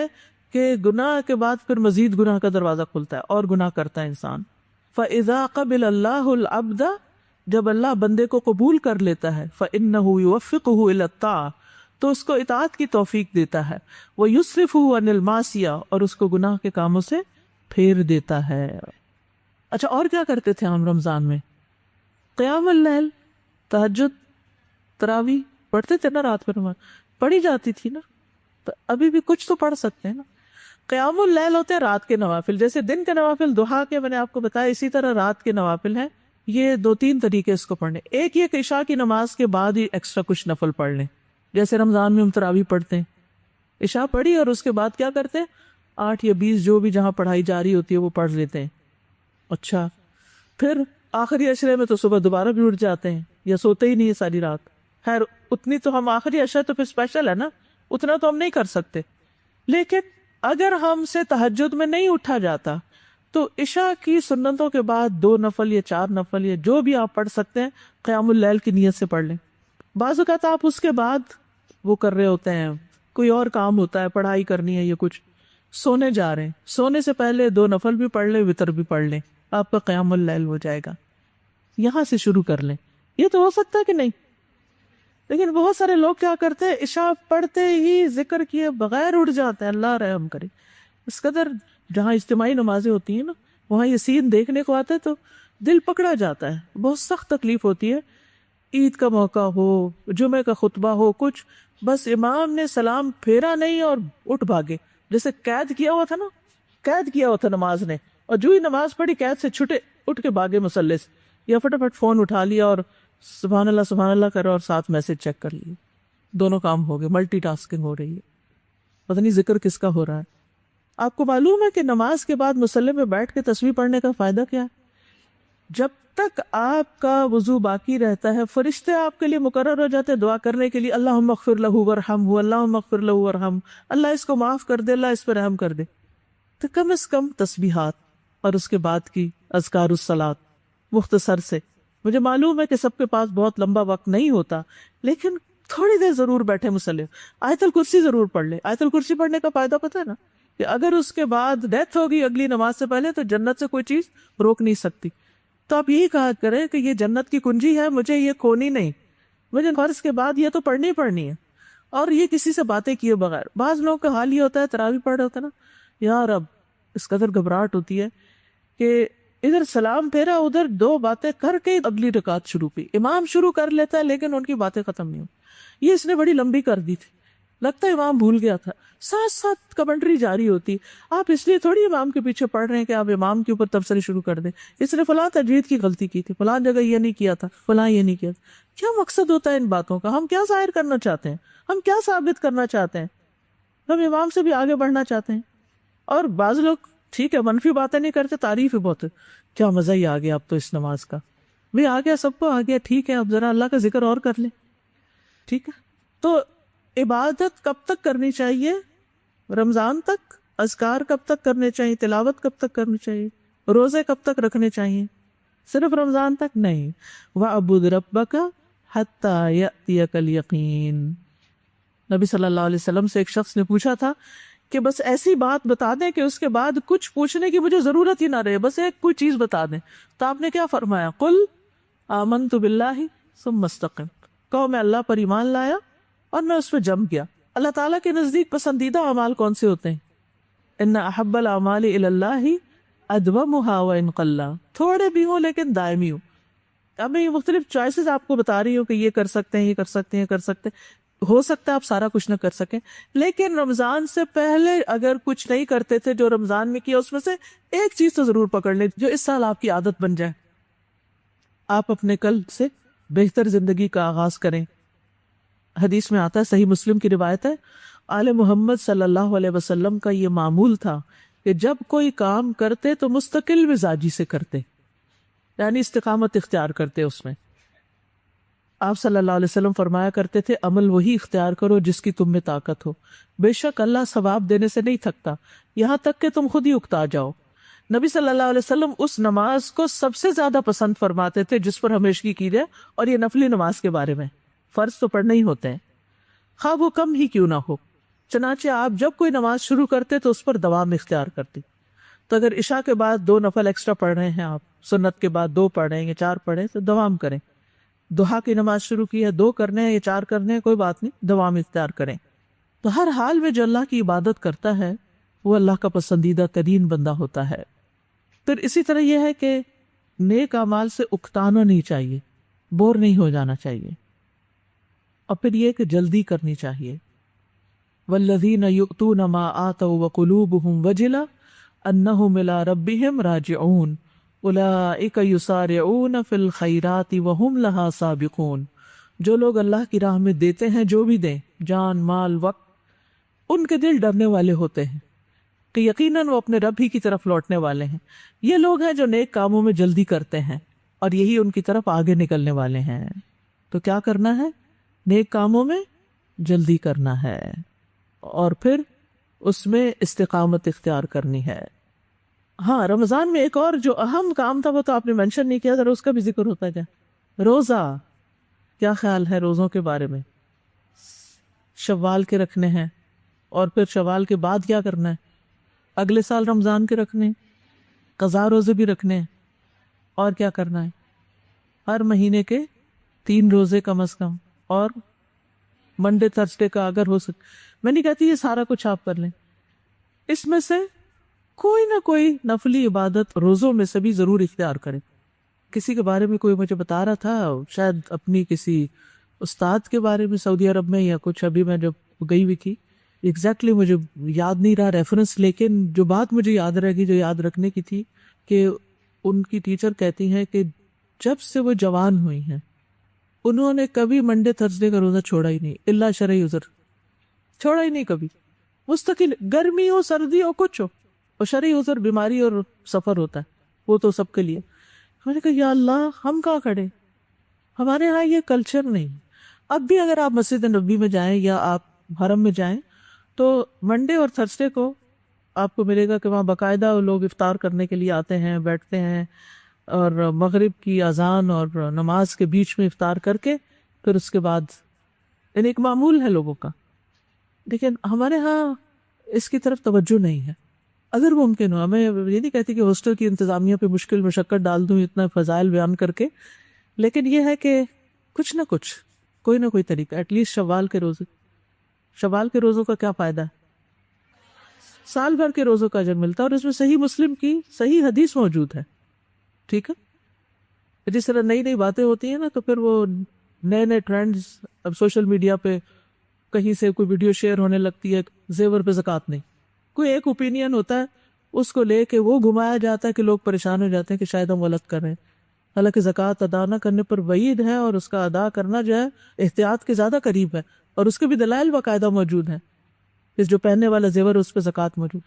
کہ گناہ کے بعد پھر مزید گناہ کا دروازہ کھلتا ہے اور گناہ کرتا ہے انسان. فَإِذَا قَبِلَ اللَّهُ الْعَبْدَ، جب اللہ بندے کو قبول کر لیتا ہے، فَإِنَّهُ يُوَفِّقُهُ إِلَى الطَّاعَةِ، تو اس کو اطاعت کی توفیق دیتا ہے. وَيُصْرِفُهُ عَنِ الْمَعْصِيَةِ، اور اس کو گناہ کے کاموں سے پھیر دیتا ہے. اچھا اور کیا کرتے تھے ہم رمضان میں؟ قیام اللیل، تہجد، تراویح پڑھتے تھے نا. رات میں نماز پڑھی جاتی تھی نا، تو ابھی بھی کچھ تو پڑھ سکتے ہیں نا. قیام اللیل ہوتے ہیں رات کے نوافل، جیسے دن کے نوافل ضحیٰ کے میں نے آپ کو بتایا، اسی طرح رات کے نوافل ہیں. یہ 2-3 طریقے اس کو پڑھنے. ایک یہ کہ عشاء کی نماز کے بعد ہی ایکسٹرا کچھ نفل پڑھ لیں، جیسے رمضان میں ہم تراویح پڑھتے ہیں. عشاء پڑھی اور اس کے بعد کیا کرتے ہیں 8 یا 20 جو بھی جہاں پڑھائی جاری ہوتی ہے وہ پڑھ لیتے ہیں. اچھا پھر آخری عشرے میں تو صبح دوبارہ بھی اٹھ جاتے ہیں یا سوتے ہی نہیں ہے ساری رات. خیر اتنی تو ہم آخری عشاء تو پھر اسپیشل ہے نا، اتنا تو ہم نہیں کر سکتے. لیکن اگر ہم سے تہجد میں نہیں اٹھا جاتا تو عشاء کی سنتوں کے بعد 2 نفل یا 4 نفل یا جو بھی آپ پڑھ سکتے ہیں قیام اللیل کی نیت سے پڑھ لیں. بعض اوقات آپ اس کے بعد وہ کر رہے ہوتے ہیں، کوئی اور کام ہوتا ہے، پڑھائی کرنی ہے یا کچھ، سونے جا رہے ہیں، سونے سے پہلے 2 نفل بھی پڑھ لیں، وتر بھی پڑھ لیں، آپ کا قیام اللیل ہو جائے گا. یہاں سے شروع کر لیں. یہ تو ہو سکتا ہے کہ نہیں. لیکن بہت سارے لوگ کیا کرتے ہیں عشاء پڑھتے ہی ذکر کیے بغیر اٹھ جاتے ہیں. اللہ رحم کرے. اس قدر جہاں اجتماعی نمازیں ہوتی ہیں نا وہاں یہ سین دیکھنے کو آتا ہے تو دل پکڑا جاتا ہے، بہت سخت تکلیف ہوتی ہے. عید کا موقع ہو، جمعے کا خطبہ ہو، کچھ بس امام نے سلام پھیرا نہیں اور اٹھ بھاگے، جیسے قید کیا ہوا تھا نا، قید کیا ہوا تھا نماز نے، اور جو ہی نماز پڑھی قید سے چھٹے، اٹھ کے بھاگے مصلی سے، یا فٹافٹ فون اٹھا لیا اور سبحان اللہ کرو اور ساتھ میسج چیک کر لیے. دونوں کام ہو گئے، ملٹی ٹاسکنگ ہو رہی ہے. پتہ نہیں ذکر کس کا ہو رہا ہے. آپ کو معلوم ہے کہ نماز کے بعد مصلی میں بیٹھ کے تسبیح پڑھنے کا فائدہ کیا ہے؟ جب تک آپ کا وضو باقی رہتا ہے، فرشتے آپ کے لیے مقرر ہو جاتے ہیں دعا کرنے کے لیے، اللہم اغفر لہ ورحمہ، اللہم اغفر لہ ورحمہ، اللہ اس کو معاف کر دے، اللہ اس پر رحم کر دے. تو کم از کم تسبیحات اور اس کے بعد کی اذکار الصلاۃ مختصر سے. مجھے معلوم ہے کہ سب کے پاس بہت لمبا وقت نہیں ہوتا، لیکن تھوڑی دیر ضرور بیٹھے مصلی. آیت الکرسی ضرور پڑھ لے. آیت الکرسی پڑھنے کا فائدہ پتہ ہے نا، کہ اگر اس کے بعد ڈیتھ ہوگی اگلی نماز سے پہلے تو جنت سے کوئی چیز روک نہیں سکتی. تو آپ یہی کہا کریں کہ یہ جنت کی کنجی ہے، مجھے یہ کھونی نہیں، مجھے فرض کے بعد یہ تو پڑھنی پڑنی ہے، اور یہ کسی سے باتیں کیے بغیر. بعض لوگوں کا حال یہ ہوتا ہے، تراویح پڑھ رہے ہوتا ہے نا، یار اب اس قدر گھبراہٹ ہوتی ہے کہ ادھر سلام پھیرا، ادھر دو باتیں کر کے اگلی رکعت شروع کی. امام شروع کر لیتا ہے لیکن ان کی باتیں ختم نہیں ہوتی. یہ اس نے بڑی لمبی کر دی تھی، لگتا ہے امام بھول گیا تھا. ساتھ ساتھ کمنٹری جاری ہوتی. آپ اس لیے تھوڑی امام کے پیچھے پڑھ رہے ہیں کہ آپ امام کے اوپر تبصرے شروع کر دیں، اس نے فلاں تجوید کی غلطی کی تھی، فلاں جگہ یہ نہیں کیا تھا، فلاں یہ نہیں کیا تھا. کیا مقصد ہوتا ہے ان باتوں کا؟ ہم کیا ظاہر کرنا چاہتے ہیں؟ ہم کیا ثابت کرنا چاہتے ہیں؟ ہم امام سے بھی آگے بڑھنا چاہتے ہیں. اور بعض لوگ ٹھیک ہے منفی باتیں نہیں کرتے، تعریف ہے بہت، کیا مزہ ہی آ گیا اب تو اس نماز کا، بھی آ گیا، سب کو آ گیا، ٹھیک ہے اب ذرا اللہ کا ذکر اور کر لیں. ٹھیک ہے، تو عبادت کب تک کرنی چاہیے؟ رمضان تک. اذکار کب تک کرنے چاہیے؟ تلاوت کب تک کرنی چاہیے؟ روزے کب تک رکھنے چاہیے؟ صرف رمضان تک نہیں. وَاعْبُدْ رَبَّكَ حَتَّى يَأْتِيَكَ الْيَقِينُ. نبی صلی اللہ علیہ وسلم سے ایک شخص نے پوچھا تھا کہ بس ایسی بات بتا دیں کہ اس کے بعد کچھ پوچھنے کی مجھے ضرورت ہی نہ رہے، بس ایک کوئی چیز بتا دیں. تو آپ نے کیا فرمایا؟ قُلْ آمَنْتُ بِاللَّهِ ثُمَّ اسْتَقِمْ. کہو میں اللہ پر ایمان لایا اور میں اس پہ جم گیا. اللہ تعالیٰ کے نزدیک پسندیدہ اعمال کون سے ہوتے ہیں؟ ان احب الاعمال الی اللہ ادومها وان قل. تھوڑے بھی ہوں لیکن دائمی ہوں. اب میں یہ مختلف چوائسز آپ کو بتا رہی ہوں کہ یہ کر سکتے ہیں، یہ کر سکتے ہیں، یہ کر سکتے ہیں. ہو سکتا ہے آپ سارا کچھ نہ کر سکیں، لیکن رمضان سے پہلے اگر کچھ نہیں کرتے تھے جو رمضان میں کیا، اس میں سے ایک چیز تو ضرور پکڑ لیں جو اس سال آپ کی عادت بن جائے. آپ اپنے کل سے بہتر زندگی کا آغاز کریں. حدیث میں آتا ہے، صحیح مسلم کی روایت ہے، آل محمد صلی اللہ علیہ وسلم کا یہ معمول تھا کہ جب کوئی کام کرتے تو مستقل مزاجی سے کرتے، یعنی استقامت اختیار کرتے. اس میں آپ صلی اللہ علیہ وسلم فرمایا کرتے تھے، عمل وہی اختیار کرو جس کی تم میں طاقت ہو، بے شک اللہ ثواب دینے سے نہیں تھکتا یہاں تک کہ تم خود ہی اکتا جاؤ. نبی صلی اللہ علیہ وسلم اس نماز کو سب سے زیادہ پسند فرماتے تھے جس پر ہمیشگی کی جائے، اور یہ نفلی نماز کے بارے میں. فرض تو پڑھنے ہی ہوتے ہیں، خواہ وہ کم ہی کیوں نہ ہو. چنانچہ آپ جب کوئی نماز شروع کرتے تو اس پر دوام اختیار کرتے. تو اگر عشاء کے بعد 2 نفل ایکسٹرا پڑھ رہے ہیں، آپ سنت کے بعد 2 پڑھ رہے ہیں یا 4 پڑھ رہے ہیں، تو دوام کریں. ضحیٰ کی نماز شروع کی ہے، 2 کرنے ہیں یا 4 کرنے ہیں، کوئی بات نہیں، دوام اختیار کریں. تو ہر حال میں جو اللہ کی عبادت کرتا ہے وہ اللہ کا پسندیدہ ترین بندہ ہوتا ہے. پھر اسی طرح یہ ہے کہ نیک اعمال سے اکتانا نہیں چاہیے، بور نہیں ہو جانا چاہیے. اور پھر یہ کہ جلدی کرنی چاہیے. والذین یؤتون ما آتوا وقلوبهم وجلة انہم الی ربہم راجعون اولئک یسارعون فی الخیرات وہم لہا سابقون. جو لوگ اللہ کی راہ میں دیتے ہیں، جو بھی دیں، جان، مال، وقت، ان کے دل ڈرنے والے ہوتے ہیں کہ یقیناً وہ اپنے رب ہی کی طرف لوٹنے والے ہیں. یہ لوگ ہیں جو نیک کاموں میں جلدی کرتے ہیں اور یہی ان کی طرف آگے نکلنے والے ہیں. تو کیا کرنا ہے؟ نیک کاموں میں جلدی کرنا ہے اور پھر اس میں استقامت اختیار کرنی ہے. ہاں، رمضان میں ایک اور جو اہم کام تھا وہ تو آپ نے مینشن نہیں کیا، ذرا اس کا بھی ذکر ہوتا جائے. روزہ. کیا خیال ہے روزوں کے بارے میں؟ شوال کے رکھنے ہیں، اور پھر شوال کے بعد کیا کرنا ہے؟ اگلے سال رمضان کے رکھنے ہیں، قضا روزے بھی رکھنے ہیں، اور کیا کرنا ہے؟ ہر مہینے کے 3 روزے کم از کم، اور منڈے تھرسڈے کا اگر ہو سکے. میں نہیں کہتی یہ سارا کچھ آپ کر لیں، اس میں سے کوئی نہ کوئی نفلی عبادت روزوں میں سے بھی ضرور اختیار کریں. کسی کے بارے میں کوئی مجھے بتا رہا تھا، شاید اپنی کسی استاد کے بارے میں سعودی عرب میں یا کچھ، ابھی میں جب گئی ہوئی تھی ایگزیکٹلی مجھے یاد نہیں رہا ریفرنس، لیکن جو بات مجھے یاد رہے گی، جو یاد رکھنے کی تھی، کہ ان کی ٹیچر کہتی ہیں کہ جب سے وہ جوان ہوئی ہیں انہوں نے کبھی منڈے تھرسڈے کا روزہ چھوڑا ہی نہیں، الا شرعی عذر، چھوڑا ہی نہیں کبھی، مستقل، گرمی ہو سردی ہو کچھ ہو، اور شرعی عذر بیماری اور سفر ہوتا ہے، وہ تو سب کے لیے۔ میں نے کہا یا اللہ ہم کہاں کھڑے، ہمارے ہاں یہ کلچر نہیں۔ اب بھی اگر آپ مسجد نبوی میں جائیں یا آپ حرم میں جائیں تو منڈے اور تھرسڈے کو آپ کو ملے گا کہ وہاں باقاعدہ لوگ افطار کرنے کے لیے آتے ہیں، بیٹھتے ہیں، اور مغرب کی اذان اور نماز کے بیچ میں افطار کر کے پھر اس کے بعد، یعنی ایک معمول ہے لوگوں کا۔ لیکن ہمارے ہاں اس کی طرف توجہ نہیں ہے۔ اگر ممکن ہو، میں یہ نہیں کہتی کہ ہاسٹل کی انتظامیہ پہ مشکل مشقت ڈال دوں اتنا فضائل بیان کر کے، لیکن یہ ہے کہ کچھ نہ کچھ، کوئی نہ کوئی طریقہ، ایٹ لیسٹ شوال کے روزوں کا کیا فائدہ ہے؟ سال بھر کے روزوں کا اجر ملتا ہے، اور اس میں صحیح مسلم کی صحیح حدیث موجود ہے، ٹھیک ہے؟ جس طرح نئی نئی باتیں ہوتی ہیں نا، تو پھر وہ نئے نئے ٹرینڈز، اب سوشل میڈیا پہ کہیں سے کوئی ویڈیو شیئر ہونے لگتی ہے، زیور پہ زکوٰۃ نہیں، کوئی ایک اوپینین ہوتا ہے، اس کو لے کے وہ گھمایا جاتا ہے کہ لوگ پریشان ہو جاتے ہیں کہ شاید ہم غلط کر رہے ہیں، حالانکہ زکوٰۃ ادا نہ کرنے پر وعید ہے، اور اس کا ادا کرنا جو ہے احتیاط کے زیادہ قریب ہے، اور اس کے بھی دلائل باقاعدہ موجود ہیں، اس جو پہننے والا زیور اس پہ زکوٰۃ موجود۔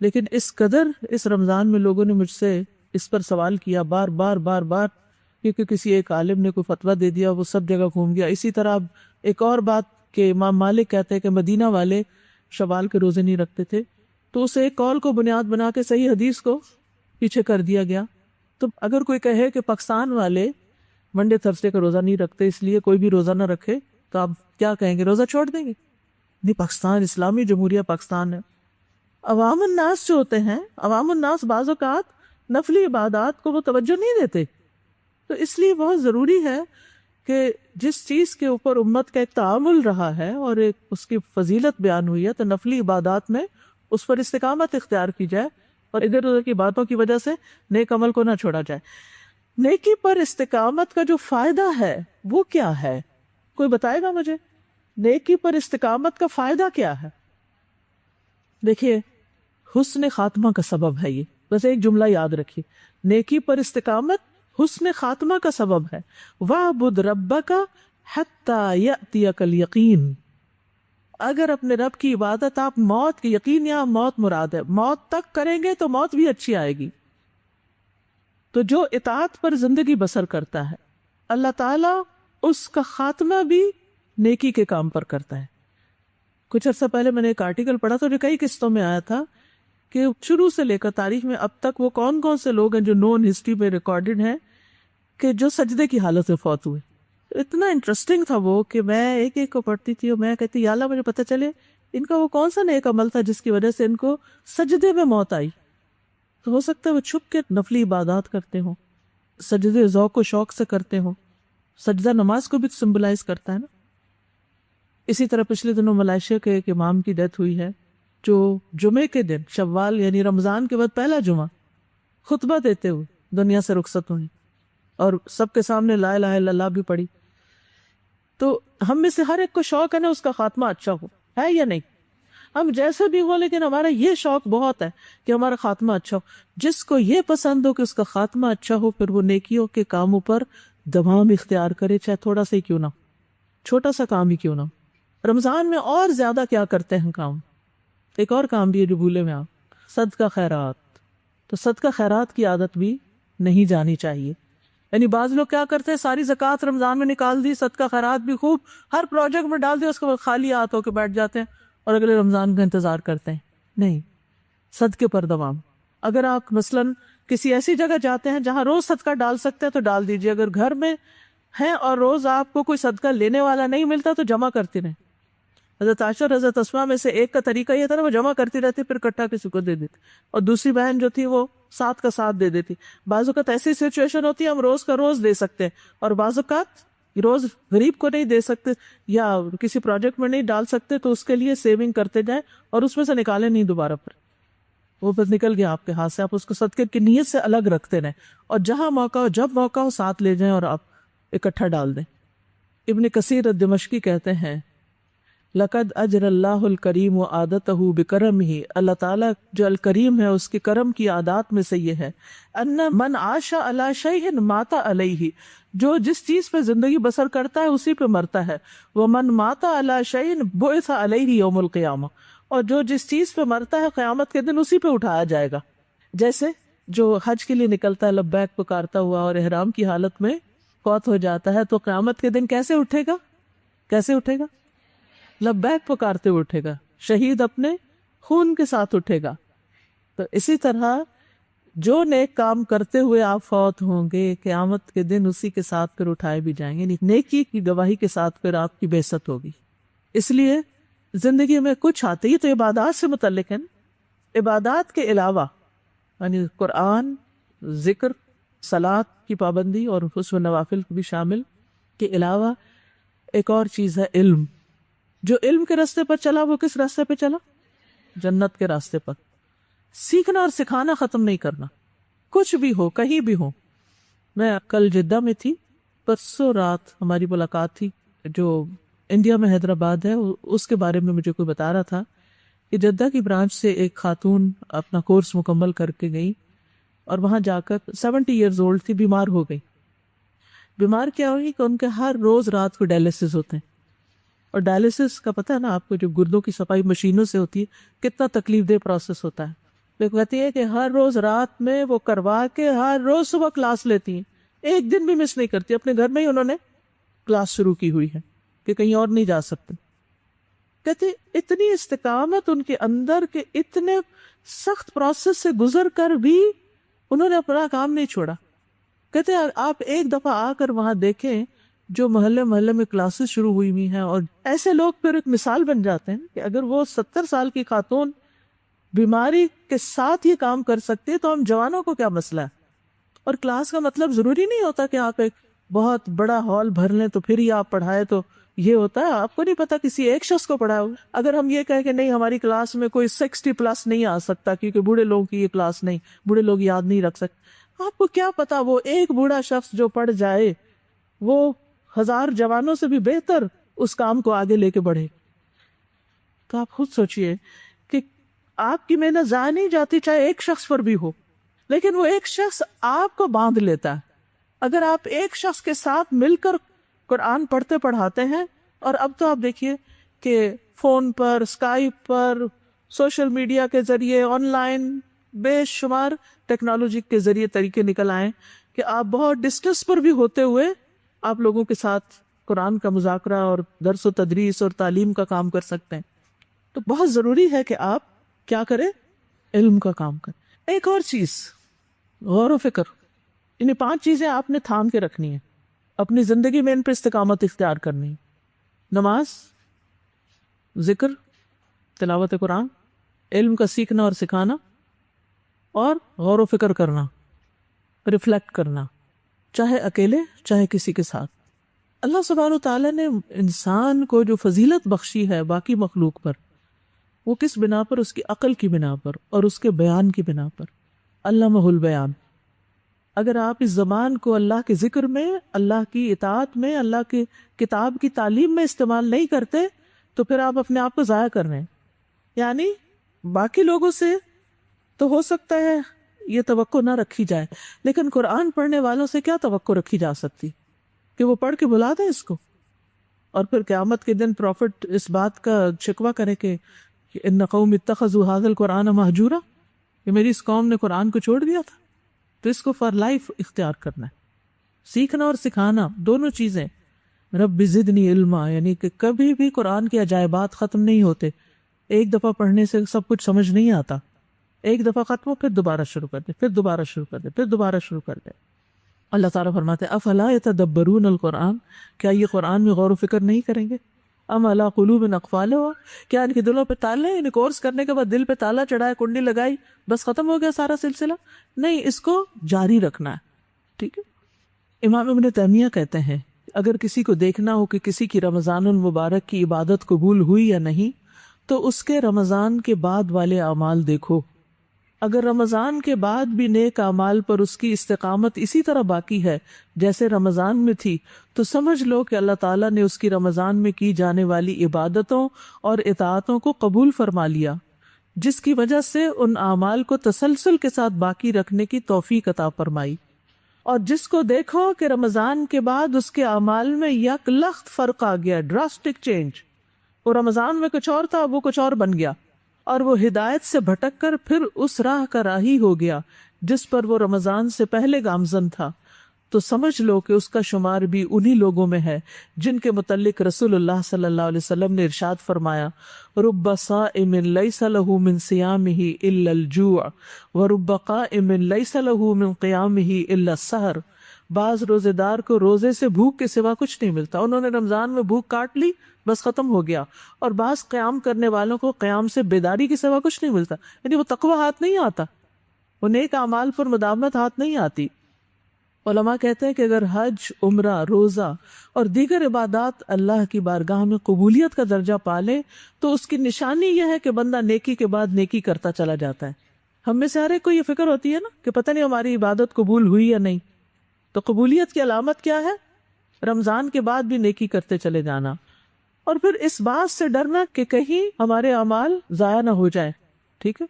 لیکن اس قدر اس رمضان میں لوگوں نے مجھ سے اس پر سوال کیا بار بار بار بار، کیونکہ کسی ایک عالم نے کوئی فتویٰ دے دیا، وہ سب جگہ گھوم گیا۔ اسی طرح اب ایک اور بات کہ امام مالک کہتے ہیں کہ مدینہ والے شوال کے روزے نہیں رکھتے تھے، تو اسے ایک قول کو بنیاد بنا کے صحیح حدیث کو پیچھے کر دیا گیا۔ تو اگر کوئی کہے کہ پاکستان والے منڈے تھرسڈے کا روزہ نہیں رکھتے اس لیے کوئی بھی روزہ نہ رکھے، تو آپ کیا کہیں گے؟ روزہ چھوڑ دیں گے؟ نہیں، پاکستان اسلامی جمہوریہ پاکستان ہے۔ عوام الناس جو ہوتے ہیں، عوام الناس بعض اوقات نفلی عبادات کو وہ توجہ نہیں دیتے، تو اس لیے بہت ضروری ہے کہ جس چیز کے اوپر امت کا ایک تعامل رہا ہے اور ایک اس کی فضیلت بیان ہوئی ہے، تو نفلی عبادات میں اس پر استقامت اختیار کی جائے، اور ادھر ادھر کی باتوں کی وجہ سے نیک عمل کو نہ چھوڑا جائے۔ نیکی پر استقامت کا جو فائدہ ہے وہ کیا ہے؟ کوئی بتائے گا مجھے؟ نیکی پر استقامت کا فائدہ کیا ہے؟ دیکھیے، حسن خاتمہ کا سبب ہے یہ، بس ایک جملہ یاد رکھیے، نیکی پر استقامت حسن خاتمہ کا سبب ہے۔ وَاعْبُدْ رَبَّكَ حَتَّى يَأْتِيَكَ الْيَقِينُ، اگر اپنے رب کی عبادت آپ موت کی، یقین یا موت مراد ہے، موت تک کریں گے تو موت بھی اچھی آئے گی۔ تو جو اطاعت پر زندگی بسر کرتا ہے اللہ تعالیٰ اس کا خاتمہ بھی نیکی کے کام پر کرتا ہے۔ کچھ عرصہ پہلے میں نے ایک آرٹیکل پڑھا تھا جو کئی قسطوں میں آیا تھا کہ شروع سے لے کر تاریخ میں اب تک وہ کون کون سے لوگ ہیں جو نون ہسٹری میں ریکارڈڈ ہیں کہ جو سجدے کی حالت میں فوت ہوئے۔ اتنا انٹرسٹنگ تھا وہ کہ میں ایک ایک کو پڑھتی تھی اور میں کہتی یا اللہ مجھے پتہ چلے ان کا وہ کون سا نیک عمل تھا جس کی وجہ سے ان کو سجدے میں موت آئی۔ تو ہو سکتا ہے وہ چھپ کے نفلی عبادات کرتے ہوں، سجدے ذوق و شوق سے کرتے ہوں۔ سجدہ نماز کو بھی سمبلائز کرتا ہے نا۔ اسی طرح پچھلے دنوں ملائیشیا کے ایک امام کی ڈیتھ ہوئی ہے جو جمعے کے دن شوال یعنی رمضان کے بعد پہلا جمعہ خطبہ دیتے ہوئے دنیا سے رخصت ہوئی، اور سب کے سامنے لا الہ الا اللہ بھی پڑھی۔ تو ہم میں سے ہر ایک کو شوق ہے نا اس کا خاتمہ اچھا ہو، ہے یا نہیں؟ ہم جیسے بھی ہو، لیکن ہمارا یہ شوق بہت ہے کہ ہمارا خاتمہ اچھا ہو۔ جس کو یہ پسند ہو کہ اس کا خاتمہ اچھا ہو، پھر وہ نیکیوں کے کاموں پر دوام اختیار کرے، چاہے تھوڑا سا ہی کیوں نہ، چھوٹا سا کام ہی کیوں نہ۔ رمضان میں اور زیادہ کیا کرتے ہیں کام؟ ایک اور کام بھی ہے جو بھولے میں آپ، صدقہ خیرات۔ تو صدقہ خیرات کی عادت بھی نہیں جانی چاہیے۔ یعنی بعض لوگ کیا کرتے ہیں، ساری زکوٰۃ رمضان میں نکال دی، صدقہ خیرات بھی خوب ہر پروجیکٹ میں ڈال دیا، اس کے بعد خالی ہاتھ ہو کے بیٹھ جاتے ہیں اور اگلے رمضان کا انتظار کرتے ہیں۔ نہیں، صدقے پر دوام۔ اگر آپ مثلاً کسی ایسی جگہ جاتے ہیں جہاں روز صدقہ ڈال سکتے ہیں تو ڈال دیجیے، اگر گھر میں ہیں اور روز آپ کو کوئی صدقہ لینے والا نہیں ملتا تو جمع کرتے رہیں۔ حضرت عائشہ اور حضرت اسماء میں سے ایک کا طریقہ یہ تھا نا، وہ جمع کرتی رہتی پھر اکٹھا کسی کو دے دیتی، اور دوسری بہن جو تھی وہ ساتھ کا ساتھ دے دیتی۔ بعض اوقات ایسی سچویشن ہوتی ہے ہم روز کا روز دے سکتے ہیں، اور بعض اوقات روز غریب کو نہیں دے سکتے یا کسی پروجیکٹ میں نہیں ڈال سکتے، تو اس کے لیے سیونگ کرتے جائیں اور اس میں سے نکالیں نہیں دوبارہ پر۔ وہ بس نکل گیا آپ کے ہاتھ سے، آپ اس کو صدقے کی نیت سے الگ رکھتے رہیں، اور جہاں موقع ہو، جب موقع ہو، ساتھ لے جائیں اور آپ اکٹھا ڈال دیں۔ ابن کثیر الدمشقی کہتے ہیں لقد اجر اللہ الکریم عادتہ بکرمہ، اللہ تعالیٰ جو الکریم ہے اس کے کرم کی عادات میں سے یہ ہے ان من عاش علی شیء مات علیہ، جو جس چیز پہ زندگی بسر کرتا ہے اسی پہ مرتا ہے، ومن مات علی شیء بعث علیہ یوم القیامہ، اور جو جس چیز پہ مرتا ہے قیامت کے دن اسی پہ اٹھایا جائے گا۔ جیسے جو حج کے لیے نکلتا ہے لبیک پکارتا ہوا اور احرام کی حالت میں فوت ہو جاتا ہے تو قیامت کے دن کیسے اٹھے گا؟ کیسے اٹھے گا؟ لبیک پکارتے ہوئے اٹھے گا، شہید اپنے خون کے ساتھ اٹھے گا۔ تو اسی طرح جو نیک کام کرتے ہوئے آپ فوت ہوں گے قیامت کے دن اسی کے ساتھ پھر اٹھائے بھی جائیں گے، نیکی کی گواہی کے ساتھ پھر آپ کی بعثت ہوگی۔ اس لیے زندگی میں کچھ آتے ہی تو عبادات سے متعلق ہے نا، عبادات کے علاوہ یعنی قرآن، ذکر، صلاۃ کی پابندی اور اس و نوافل بھی شامل کے علاوہ ایک اور چیز ہے علم۔ جو علم کے راستے پر چلا وہ کس راستے پہ چلا؟ جنت کے راستے پر۔ سیکھنا اور سکھانا ختم نہیں کرنا، کچھ بھی ہو، کہیں بھی ہو۔ میں کل جدہ میں تھی، پرسوں رات ہماری ملاقات تھی، جو انڈیا میں حیدرآباد ہے اس کے بارے میں مجھے کوئی بتا رہا تھا کہ جدہ کی برانچ سے ایک خاتون اپنا کورس مکمل کر کے گئی اور وہاں جا کر 70 ایئرز اولڈ تھی، بیمار ہو گئی۔ بیمار کیا ہوئی کہ ان کے ہر روز رات کو ڈائلسس ہوتے ہیں، اور ڈائلسس کا پتہ ہے نا آپ کو، جو گردوں کی صفائی مشینوں سے ہوتی ہے، کتنا تکلیف دہ پروسیس ہوتا ہے۔ وہ کہتی ہے کہ ہر روز رات میں وہ کروا کے ہر روز صبح کلاس لیتی ہیں، ایک دن بھی مس نہیں کرتی۔ اپنے گھر میں ہی انہوں نے کلاس شروع کی ہوئی ہے کہ کہیں اور نہیں جا سکتے۔ کہتے اتنی استقامت ان کے اندر کہ اتنے سخت پروسیس سے گزر کر بھی انہوں نے اپنا کام نہیں چھوڑا۔ کہتے آپ ایک دفعہ آ کر وہاں دیکھیں جو محلے محلے میں کلاسز شروع ہوئی ہوئی ہیں، اور ایسے لوگ پھر ایک مثال بن جاتے ہیں کہ اگر وہ 70 سال کی خاتون بیماری کے ساتھ یہ کام کر سکتے ہیں تو ہم جوانوں کو کیا مسئلہ ہے۔ اور کلاس کا مطلب ضروری نہیں ہوتا کہ آپ ایک بہت بڑا ہال بھر لیں تو پھر ہی آپ پڑھائے، تو یہ ہوتا ہے آپ کو نہیں پتا کسی ایک شخص کو پڑھاؤ۔ اگر ہم یہ کہیں کہ نہیں ہماری کلاس میں کوئی 60+ نہیں آ سکتا کیونکہ بوڑھے لوگوں کی یہ کلاس نہیں، بوڑھے لوگ یاد نہیں رکھ سکتے، آپ کو کیا پتا وہ ایک بوڑھا شخص جو پڑھ جائے وہ 1000 جوانوں سے بھی بہتر اس کام کو آگے لے کے بڑھے۔ تو آپ خود سوچئے کہ آپ کی محنت ضائع نہیں جاتی چاہے ایک شخص پر بھی ہو، لیکن وہ ایک شخص آپ کو باندھ لیتا ہے۔ اگر آپ ایک شخص کے ساتھ مل کر قرآن پڑھتے پڑھاتے ہیں، اور اب تو آپ دیکھیے کہ فون پر، اسکائپ پر، سوشل میڈیا کے ذریعے، آن لائن بے شمار ٹیکنالوجی کے ذریعے طریقے نکل آئے کہ آپ بہت ڈسٹنس پر بھی ہوتے ہوئے آپ لوگوں کے ساتھ قرآن کا مذاکرہ اور درس و تدریس اور تعلیم کا کام کر سکتے ہیں۔ تو بہت ضروری ہے کہ آپ کیا کریں؟ علم کا کام کریں۔ ایک اور چیز، غور و فکر۔ انہیں 5 چیزیں آپ نے تھام کے رکھنی ہیں اپنی زندگی میں، ان پہ استقامت اختیار کرنی ہے۔ نماز، ذکر، تلاوت قرآن، علم کا سیکھنا اور سکھانا، اور غور و فکر کرنا، ریفلیکٹ کرنا، چاہے اکیلے چاہے کسی کے ساتھ۔ اللہ سبحانہ تعالیٰ نے انسان کو جو فضیلت بخشی ہے باقی مخلوق پر، وہ کس بنا پر؟ اس کی عقل کی بنا پر اور اس کے بیان کی بنا پر۔ علمہ البیان۔ اگر آپ اس زبان کو اللہ کے ذکر میں، اللہ کی اطاعت میں، اللہ کی کتاب کی تعلیم میں استعمال نہیں کرتے تو پھر آپ اپنے آپ کو ضائع کر رہے ہیں۔ یعنی باقی لوگوں سے تو ہو سکتا ہے یہ توقع نہ رکھی جائے، لیکن قرآن پڑھنے والوں سے کیا توقع رکھی جا سکتی کہ وہ پڑھ کے بلا دیں اس کو، اور پھر قیامت کے دن پروفٹ اس بات کا شکوہ کرے کہ ان قوم اتخذوا ھذا القرآن مہجورا، کہ میری اس قوم نے قرآن کو چھوڑ دیا تھا۔ تو اس کو فار لائف اختیار کرنا ہے۔ سیکھنا اور سکھانا دونوں چیزیں، رب زدنی علما، یعنی کہ کبھی بھی قرآن کے عجائبات ختم نہیں ہوتے۔ ایک دفعہ پڑھنے سے سب کچھ سمجھ نہیں آتا، ایک دفعہ ختم ہو پھر دوبارہ شروع کر دے، پھر دوبارہ شروع کر دے، پھر دوبارہ شروع کر دے۔ اللہ تعالیٰ فرماتے ہیں افلا یتدبرون القرآن، کیا یہ قرآن میں غور و فکر نہیں کریں گے؟ ام علی قلوب اقفالها، کیا ان کے دلوں پہ تالے ہیں؟ یعنی کورس کرنے کے بعد دل پہ تالا چڑھائے، کنڈی لگائی، بس ختم ہو گیا سارا سلسلہ؟ نہیں، اس کو جاری رکھنا ہے۔ ٹھیک ہے۔ امام ابن تیمیہ کہتے ہیں اگر کسی کو دیکھنا ہو کہ کسی کی رمضان المبارک کی عبادت قبول ہوئی یا نہیں، تو اس کے رمضان کے بعد والے اعمال دیکھو۔ اگر رمضان کے بعد بھی نیک اعمال پر اس کی استقامت اسی طرح باقی ہے جیسے رمضان میں تھی، تو سمجھ لو کہ اللہ تعالیٰ نے اس کی رمضان میں کی جانے والی عبادتوں اور اطاعتوں کو قبول فرما لیا، جس کی وجہ سے ان اعمال کو تسلسل کے ساتھ باقی رکھنے کی توفیق عطا فرمائی۔ اور جس کو دیکھو کہ رمضان کے بعد اس کے اعمال میں یک لخت فرق آ گیا، ڈراسٹک چینج، وہ رمضان میں کچھ اور تھا، وہ کچھ اور بن گیا، اور وہ ہدایت سے بھٹک کر پھر اس راہ کا راہی ہو گیا جس پر وہ رمضان سے پہلے گامزن تھا، تو سمجھ لو کہ اس کا شمار بھی انہی لوگوں میں ہے جن کے متعلق رسول اللہ صلی اللہ علیہ وسلم نے ارشاد فرمایا، رب صائم لیس له من صیامہ الا الجوع ورب قائم لیس له من قیامہ الا السحر۔ بعض روزے دار کو روزے سے بھوک کے سوا کچھ نہیں ملتا، انہوں نے رمضان میں بھوک کاٹ لی، بس ختم ہو گیا، اور بعض قیام کرنے والوں کو قیام سے بیداری کے سوا کچھ نہیں ملتا، یعنی وہ تقوی ہاتھ نہیں آتا، وہ نیک اعمال پر مداومت ہاتھ نہیں آتی۔ علماء کہتے ہیں کہ اگر حج، عمرہ، روزہ اور دیگر عبادات اللہ کی بارگاہ میں قبولیت کا درجہ پالے تو اس کی نشانی یہ ہے کہ بندہ نیکی کے بعد نیکی کرتا چلا جاتا ہے۔ ہم میں سے ہر ایک کو یہ فکر ہوتی ہے نا کہ پتہ نہیں ہماری عبادت قبول ہوئی یا نہیں، تو قبولیت کی علامت کیا ہے؟ رمضان کے بعد بھی نیکی کرتے چلے جانا، اور پھر اس بات سے ڈرنا کہ کہیں ہمارے اعمال ضائع نہ ہو جائیں، ٹھیک ہے؟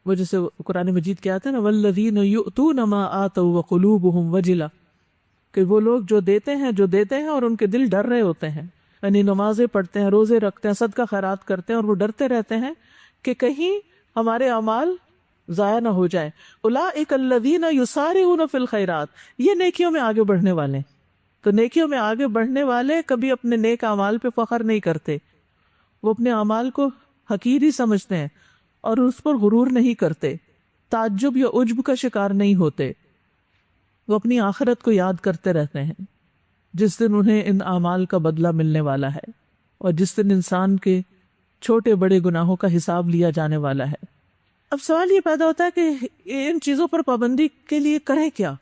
وہ جیسے قرآن مجید کیا آتا ہے نا، والذین یؤتون ما آتوا وقلوبہم وجلہ، کہ وہ لوگ جو دیتے ہیں اور ان کے دل ڈر رہے ہوتے ہیں، یعنی نمازیں پڑھتے ہیں، روزے رکھتے ہیں، صدقہ خیرات کرتے ہیں، اور وہ ڈرتے رہتے ہیں کہ کہیں ہمارے اعمال ضائع نہ ہو جائیں۔ اولئک الذین یسارعون فی الخیرات، یہ نیکیوں میں آگے بڑھنے والے ہیں۔ تو نیکیوں میں آگے بڑھنے والے کبھی اپنے نیک اعمال پہ فخر نہیں کرتے، وہ اپنے اعمال کو حقیر ہی سمجھتے ہیں اور اس پر غرور نہیں کرتے، تعجب یا عجب کا شکار نہیں ہوتے، وہ اپنی آخرت کو یاد کرتے رہتے ہیں جس دن انہیں ان اعمال کا بدلہ ملنے والا ہے، اور جس دن انسان کے چھوٹے بڑے گناہوں کا حساب لیا جانے والا ہے۔ اب سوال یہ پیدا ہوتا ہے کہ ان چیزوں پر پابندی کے لیے کریں کیا؟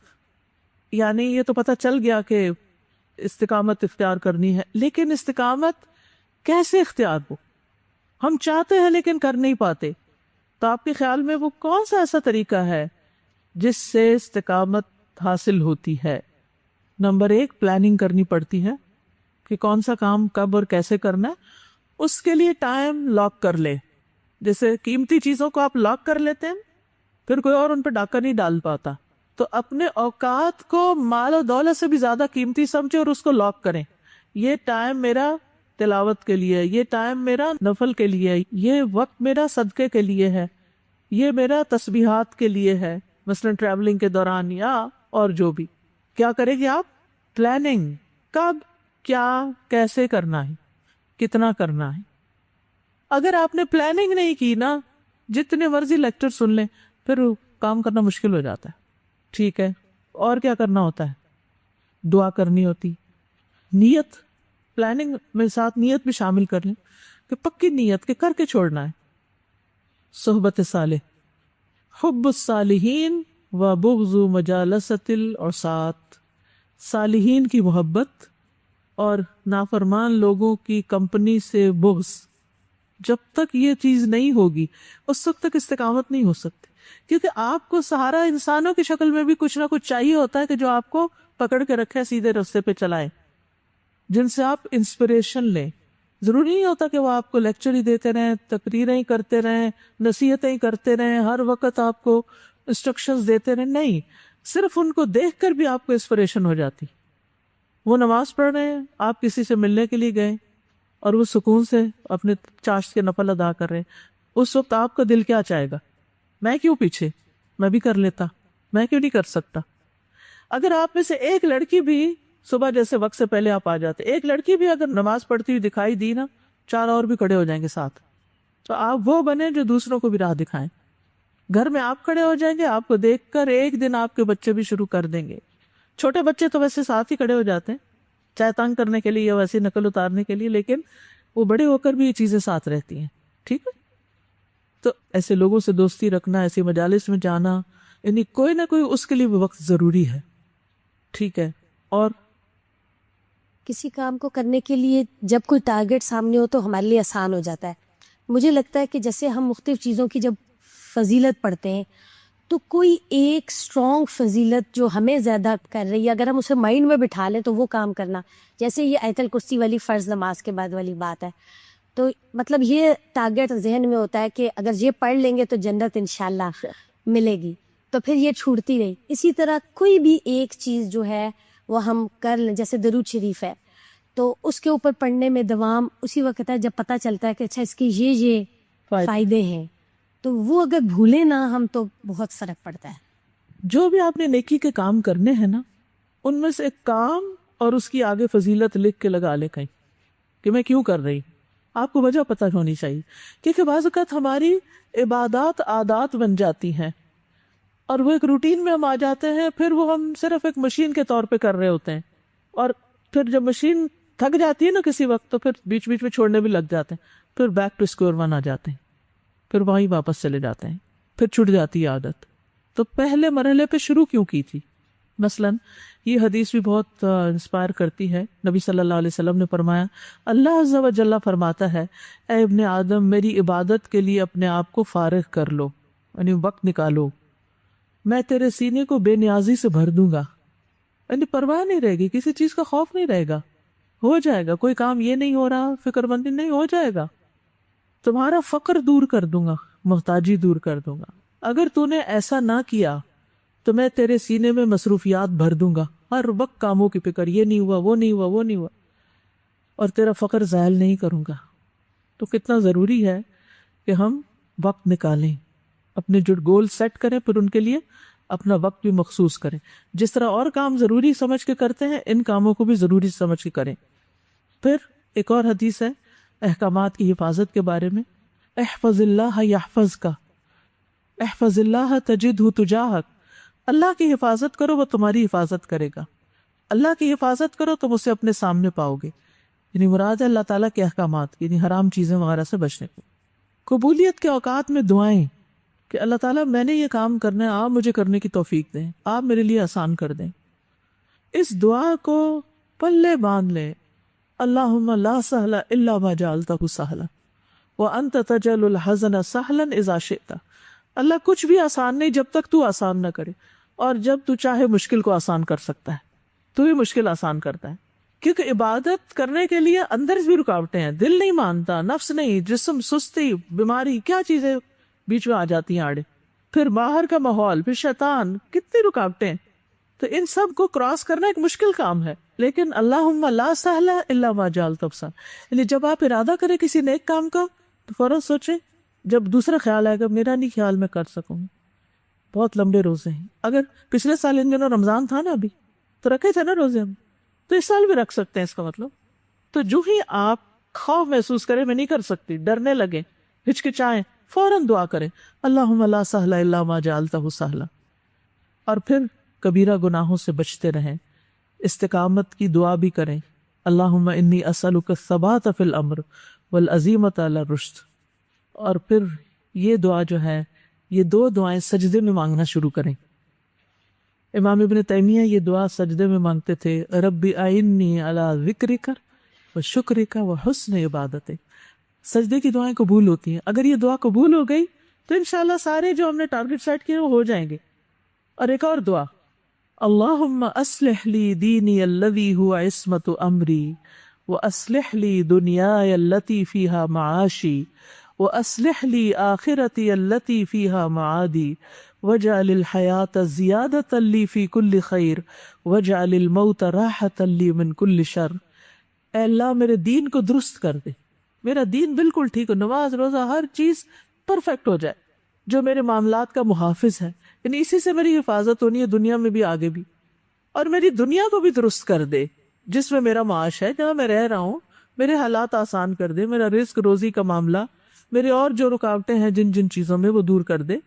یعنی یہ تو پتہ چل گیا کہ استقامت اختیار کرنی ہے، لیکن استقامت کیسے اختیار ہو؟ ہم چاہتے ہیں لیکن کر نہیں پاتے، تو آپ کے خیال میں وہ کون سا ایسا طریقہ ہے جس سے استقامت حاصل ہوتی ہے؟ نمبر 1، پلاننگ کرنی پڑتی ہے کہ کون سا کام کب اور کیسے کرنا ہے، اس کے لیے ٹائم لاک کر لے، جیسے قیمتی چیزوں کو آپ لاک کر لیتے ہیں، پھر کوئی اور ان پہ ڈاکہ نہیں ڈال پاتا، تو اپنے اوقات کو مال و دولت سے بھی زیادہ قیمتی سمجھے اور اس کو لاک کریں۔ یہ ٹائم میرا تلاوت کے لیے، یہ ٹائم میرا نفل کے لیے، یہ وقت میرا صدقے کے لیے ہے، یہ میرا تسبیحات کے لیے ہے، مثلا ٹریولنگ کے دوران یا اور جو بھی۔ کیا کریں گے آپ؟ پلاننگ، کب، کیا، کیسے کرنا ہے، کتنا کرنا ہے۔ اگر آپ نے پلاننگ نہیں کی نا، جتنے مرضی لیکچر سن لیں، پھر کام کرنا مشکل ہو جاتا ہے، ٹھیک ہے؟ اور کیا کرنا ہوتا ہے؟ دعا کرنی ہوتی، نیت، پلاننگ میں ساتھ نیت بھی شامل کر لیں کہ پکی نیت کے کر کے چھوڑنا ہے۔ صحبت صالح، حب الصالحین و بغض مجالست العصات، صالحین کی محبت اور نافرمان لوگوں کی کمپنی سے بغض، جب تک یہ چیز نہیں ہوگی اس وقت تک استقامت نہیں ہو سکتی، کیونکہ آپ کو سہارا انسانوں کی شکل میں بھی کچھ نہ کچھ چاہیے ہوتا ہے کہ جو آپ کو پکڑ کے رکھے، سیدھے راستے پہ چلائے، جن سے آپ انسپریشن لیں۔ ضروری نہیں ہوتا کہ وہ آپ کو لیکچر ہی دیتے رہیں، تقریریں ہی کرتے رہیں، نصیحتیں ہی کرتے رہیں، ہر وقت آپ کو انسٹرکشنز دیتے رہیں، نہیں، صرف ان کو دیکھ کر بھی آپ کو انسپریشن ہو جاتی۔ وہ نماز پڑھ رہے ہیں، آپ کسی سے ملنے کے لیے گئے اور وہ سکون سے اپنے چاشت کے نفل ادا کر رہے ہیں، اس وقت آپ کا دل کیا چاہے گا؟ میں کیوں پیچھے، میں بھی کر لیتا، میں کیوں نہیں کر سکتا؟ اگر آپ میں سے ایک لڑکی بھی صبح جیسے وقت سے پہلے آپ آ جاتے، ایک لڑکی بھی اگر نماز پڑھتی ہوئی دکھائی دی نا، 4 اور بھی کھڑے ہو جائیں گے ساتھ، تو آپ وہ بنے جو دوسروں کو بھی راہ دکھائیں۔ گھر میں آپ کھڑے ہو جائیں گے، آپ کو دیکھ کر ایک دن آپ کے بچے بھی شروع کر دیں گے۔ چھوٹے بچے تو ویسے ساتھ ہی کھڑے ہو جاتے ہیں، چاہے تنگ کرنے کے لیے یا ویسی نقل اتارنے کے لیے، لیکن وہ بڑے ہو کر بھی یہ چیزیں ساتھ رہتی ہیں، ٹھیک ہے؟ تو ایسے لوگوں سے دوستی رکھنا، ایسی مجالس میں جانا، یعنی کوئی نہ کوئی اس کے لیے وقت ضروری ہے، ٹھیک ہے؟ اور کسی کام کو کرنے کے لیے جب کوئی ٹارگٹ سامنے ہو تو ہمارے لیے آسان ہو جاتا ہے۔ مجھے لگتا ہے کہ جیسے ہم مختلف چیزوں کی جب فضیلت پڑھتے ہیں تو کوئی ایک اسٹرانگ فضیلت جو ہمیں زیادہ کر رہی ہے، اگر ہم اسے مائنڈ میں بٹھا لیں تو وہ کام کرنا، جیسے یہ آیت الکرسی والی فرض نماز کے بعد والی بات ہے، تو مطلب یہ ٹارگیٹ ذہن میں ہوتا ہے کہ اگر یہ پڑھ لیں گے تو جنت انشاءاللہ ملے گی، تو پھر یہ چھوٹتی رہی۔ اسی طرح کوئی بھی ایک چیز جو ہے وہ ہم کر لیں، جیسے درود شریف ہے تو اس کے اوپر پڑھنے میں دوام اسی وقت ہے جب پتہ چلتا ہے کہ اچھا اس کے یہ فائدے ہیں، تو وہ اگر بھولیں نا ہم تو بہت فرق پڑتا ہے۔ جو بھی آپ نے نیکی کے کام کرنے ہیں نا، ان میں سے ایک کام اور اس کی آگے فضیلت لکھ کے لگا لے کہیں کہ میں کیوں کر رہی، آپ کو وجہ پتہ ہونی چاہیے، کیونکہ بعض اوقات ہماری عبادات عادات بن جاتی ہیں اور وہ ایک روٹین میں ہم آ جاتے ہیں، پھر وہ ہم صرف ایک مشین کے طور پہ کر رہے ہوتے ہیں، اور پھر جب مشین تھک جاتی ہے نا کسی وقت تو پھر بیچ بیچ میں چھوڑنے بھی لگ جاتے ہیں، پھر بیک ٹو اسکوئر ون آ جاتے ہیں، پھر وہیں واپس چلے جاتے ہیں، پھر چھٹ جاتی ہے عادت۔ تو پہلے مرحلے پہ شروع کیوں کی تھی؟ مثلاً یہ حدیث بھی بہت انسپائر کرتی ہے۔ نبی صلی اللہ علیہ وسلم نے فرمایا، اللہ عز و جل فرماتا ہے، اے ابن آدم میری عبادت کے لیے اپنے آپ کو فارغ کر لو، یعنی وقت نکالو، میں تیرے سینے کو بے نیازی سے بھر دوں گا، یعنی پرواہ نہیں رہے گی، کسی چیز کا خوف نہیں رہے گا، ہو جائے گا، کوئی کام یہ نہیں ہو رہا فکر مندی نہیں، ہو جائے گا، تمہارا فقر دور کر دوں گا، محتاجی دور کر دوں گا۔ اگر تو نے ایسا نہ کیا تو میں تیرے سینے میں مصروفیات بھر دوں گا، ہر وقت کاموں کی فکر، یہ نہیں ہوا وہ نہیں ہوا وہ نہیں ہوا، اور تیرا فقر زائل نہیں کروں گا۔ تو کتنا ضروری ہے کہ ہم وقت نکالیں، اپنے جو گول سیٹ کریں، پھر ان کے لیے اپنا وقت بھی مخصوص کریں، جس طرح اور کام ضروری سمجھ کے کرتے ہیں ان کاموں کو بھی ضروری سمجھ کے کریں۔ پھر ایک اور حدیث ہے احکامات کی حفاظت کے بارے میں، احفظ اللہ یحفظ کا، احفظ اللہ تجدہ تجاہک، اللہ کی حفاظت کرو وہ تمہاری حفاظت کرے گا، اللہ کی حفاظت کرو تم اسے اپنے سامنے پاؤ گے، یعنی مراد ہے اللہ تعالیٰ کے احکامات، یعنی حرام چیزیں وغیرہ سے بچنے کو۔ قبولیت کے اوقات میں دعائیں کہ اللہ تعالیٰ میں نے یہ کام کرنا ہے، آپ مجھے کرنے کی توفیق دیں، آپ میرے لیے آسان کر دیں، اس دعا کو پلے باندھ لیں، اللہم لا سہل الا ما جعلتہ سہلا وانت تجعل الحزن سہلا اذا شئت، اللہ کچھ بھی آسان نہیں جب تک تو آسان نہ کرے، اور جب تو چاہے مشکل کو آسان کر سکتا ہے، تو ہی مشکل آسان کرتا ہے، کیونکہ عبادت کرنے کے لیے اندر بھی رکاوٹیں ہیں، دل نہیں مانتا، نفس نہیں، جسم سستی، بیماری، کیا چیزیں بیچ میں آ جاتی ہیں آڑے، پھر باہر کا ماحول، پھر شیطان، کتنی رکاوٹیں، تو ان سب کو کراس کرنا ایک مشکل کام ہے، لیکن اللہم لا سہل الا ما جعلتہ سہلا، یعنی جب آپ ارادہ کریں کسی نیک کام کا تو فوراً سوچیں، جب دوسرا خیال آئے گا میرا نہیں خیال میں کر سکوں گا، بہت لمبے روزے ہیں، اگر پچھلے سال ان دنوں رمضان تھا نا ابھی تو رکھے تھے نا روزے ہم، تو اس سال بھی رکھ سکتے ہیں، اس کا مطلب تو جو ہی آپ خوف محسوس کریں میں نہیں کر سکتی، ڈرنے لگے، ہچکچائیں، فوراً دعا کریں اللہم لا سہل الا ما جعلتہ سہلا، اور پھر کبیرہ گناہوں سے بچتے رہیں، استقامت کی دعا بھی کریں، اللہم انی اسألک الثبات فی الامر والعزیمۃ علی الرشد، اور پھر یہ دعا جو ہے، یہ دو دعائیں سجدے میں مانگنا شروع کریں۔ امام ابن تیمیہ یہ دعا سجدے میں مانگتے تھے، رب اعنی علی ذکرک و شکرک و حسن عبادتک، سجدے کی دعائیں قبول ہوتی ہیں، اگر یہ دعا قبول ہو گئی تو انشاءاللہ سارے جو ہم نے ٹارگٹ سیٹ کیے وہ ہو جائیں گے۔ اور ایک اور دعا، اللہم اصلح لی دینی الذی هو عصمت امری واصلح لی دنیای التی فیہا معاشی واصلح لی آخرتی التی فیہا معادی واجعل الحیاۃ زیادۃ لی فی کل خیر واجعل الموت راحۃ لی من کل شر، اے اللہ میرے دین کو درست کر دے، میرا دین بالکل ٹھیک ہو، نماز روزہ ہر چیز پرفیکٹ ہو جائے، جو میرے معاملات کا محافظ ہے، یعنی اسی سے میری حفاظت ہونی ہے دنیا میں بھی آگے بھی، اور میری دنیا کو بھی درست کر دے جس میں میرا معاش ہے، جہاں میں رہ رہا ہوں، میرے حالات آسان کر دے، میرا رزق روزی کا معاملہ، میرے اور جو رکاوٹیں ہیں جن جن چیزوں میں وہ دور کر دے،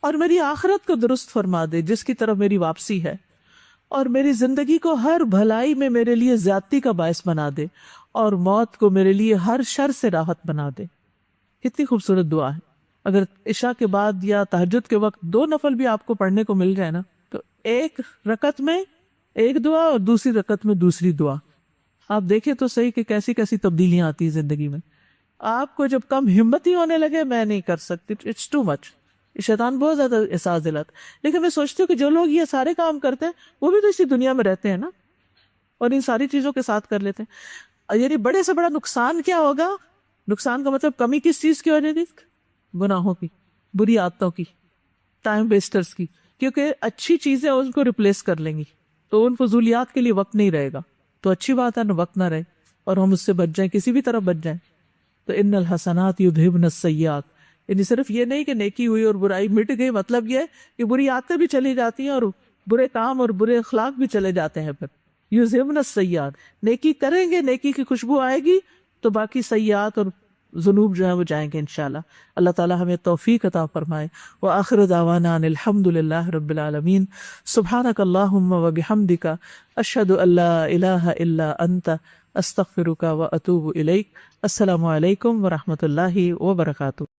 اور میری آخرت کو درست فرما دے جس کی طرف میری واپسی ہے، اور میری زندگی کو ہر بھلائی میں میرے لیے زیادتی کا باعث بنا دے، اور موت کو میرے لیے ہر شر سے راحت بنا دے۔ کتنی خوبصورت دعا ہے، اگر عشاء کے بعد یا تہجد کے وقت 2 نفل بھی آپ کو پڑھنے کو مل جائے نا، تو ایک رکعت میں ایک دعا اور دوسری رکعت میں دوسری دعا، آپ دیکھیں تو صحیح کہ کیسی کیسی تبدیلیاں آتی ہیں زندگی میں۔ آپ کو جب کم ہمت ہی ہونے لگے میں نہیں کر سکتی، اٹس ٹو مچ، شیطان بہت زیادہ احساس دلاتا ہے. لیکن میں سوچتی ہوں کہ جو لوگ یہ سارے کام کرتے ہیں وہ بھی تو اسی دنیا میں رہتے ہیں نا، اور ان ساری چیزوں کے ساتھ کر لیتے ہیں. یعنی بڑے سے بڑا نقصان کیا ہوگا؟ نقصان کا مطلب کمی کس چیز کی وجہ سے؟ گناہوں کی، بری عادتوں کی، ٹائم ویسٹرز کی. کیونکہ اچھی چیزیں ان کو ریپلیس کر لیں گی تو ان فضولیات کے لیے وقت نہیں رہے گا. تو اچھی بات ہے نا، وقت نہ رہے اور ہم اس سے بچ جائیں، کسی بھی طرح بچ جائیں. تو ان الحسنات یذہبن السیئات، یعنی صرف یہ نہیں کہ نیکی ہوئی اور برائی مٹ گئی، مطلب یہ کہ بری عادتیں بھی چلی جاتی ہیں اور برے کام اور برے اخلاق بھی چلے جاتے ہیں. پھر یذہبن السیئات، نیکی کریں گے، نیکی کی خوشبو آئے گی تو باقی سیئات اور ذنوب جو ہیں وہ جائیں گے انشاءاللہ. اللہ تعالی ہمیں توفیق عطا فرمائے. وآخر دعوانا ان الحمد للہ رب العالمین. سبحانک اللہم وبحمدک، اشہد ان لا الہ الا انت، استغفرک واتوب الیک. السلام علیکم ورحمۃ اللہ وبرکاتہ.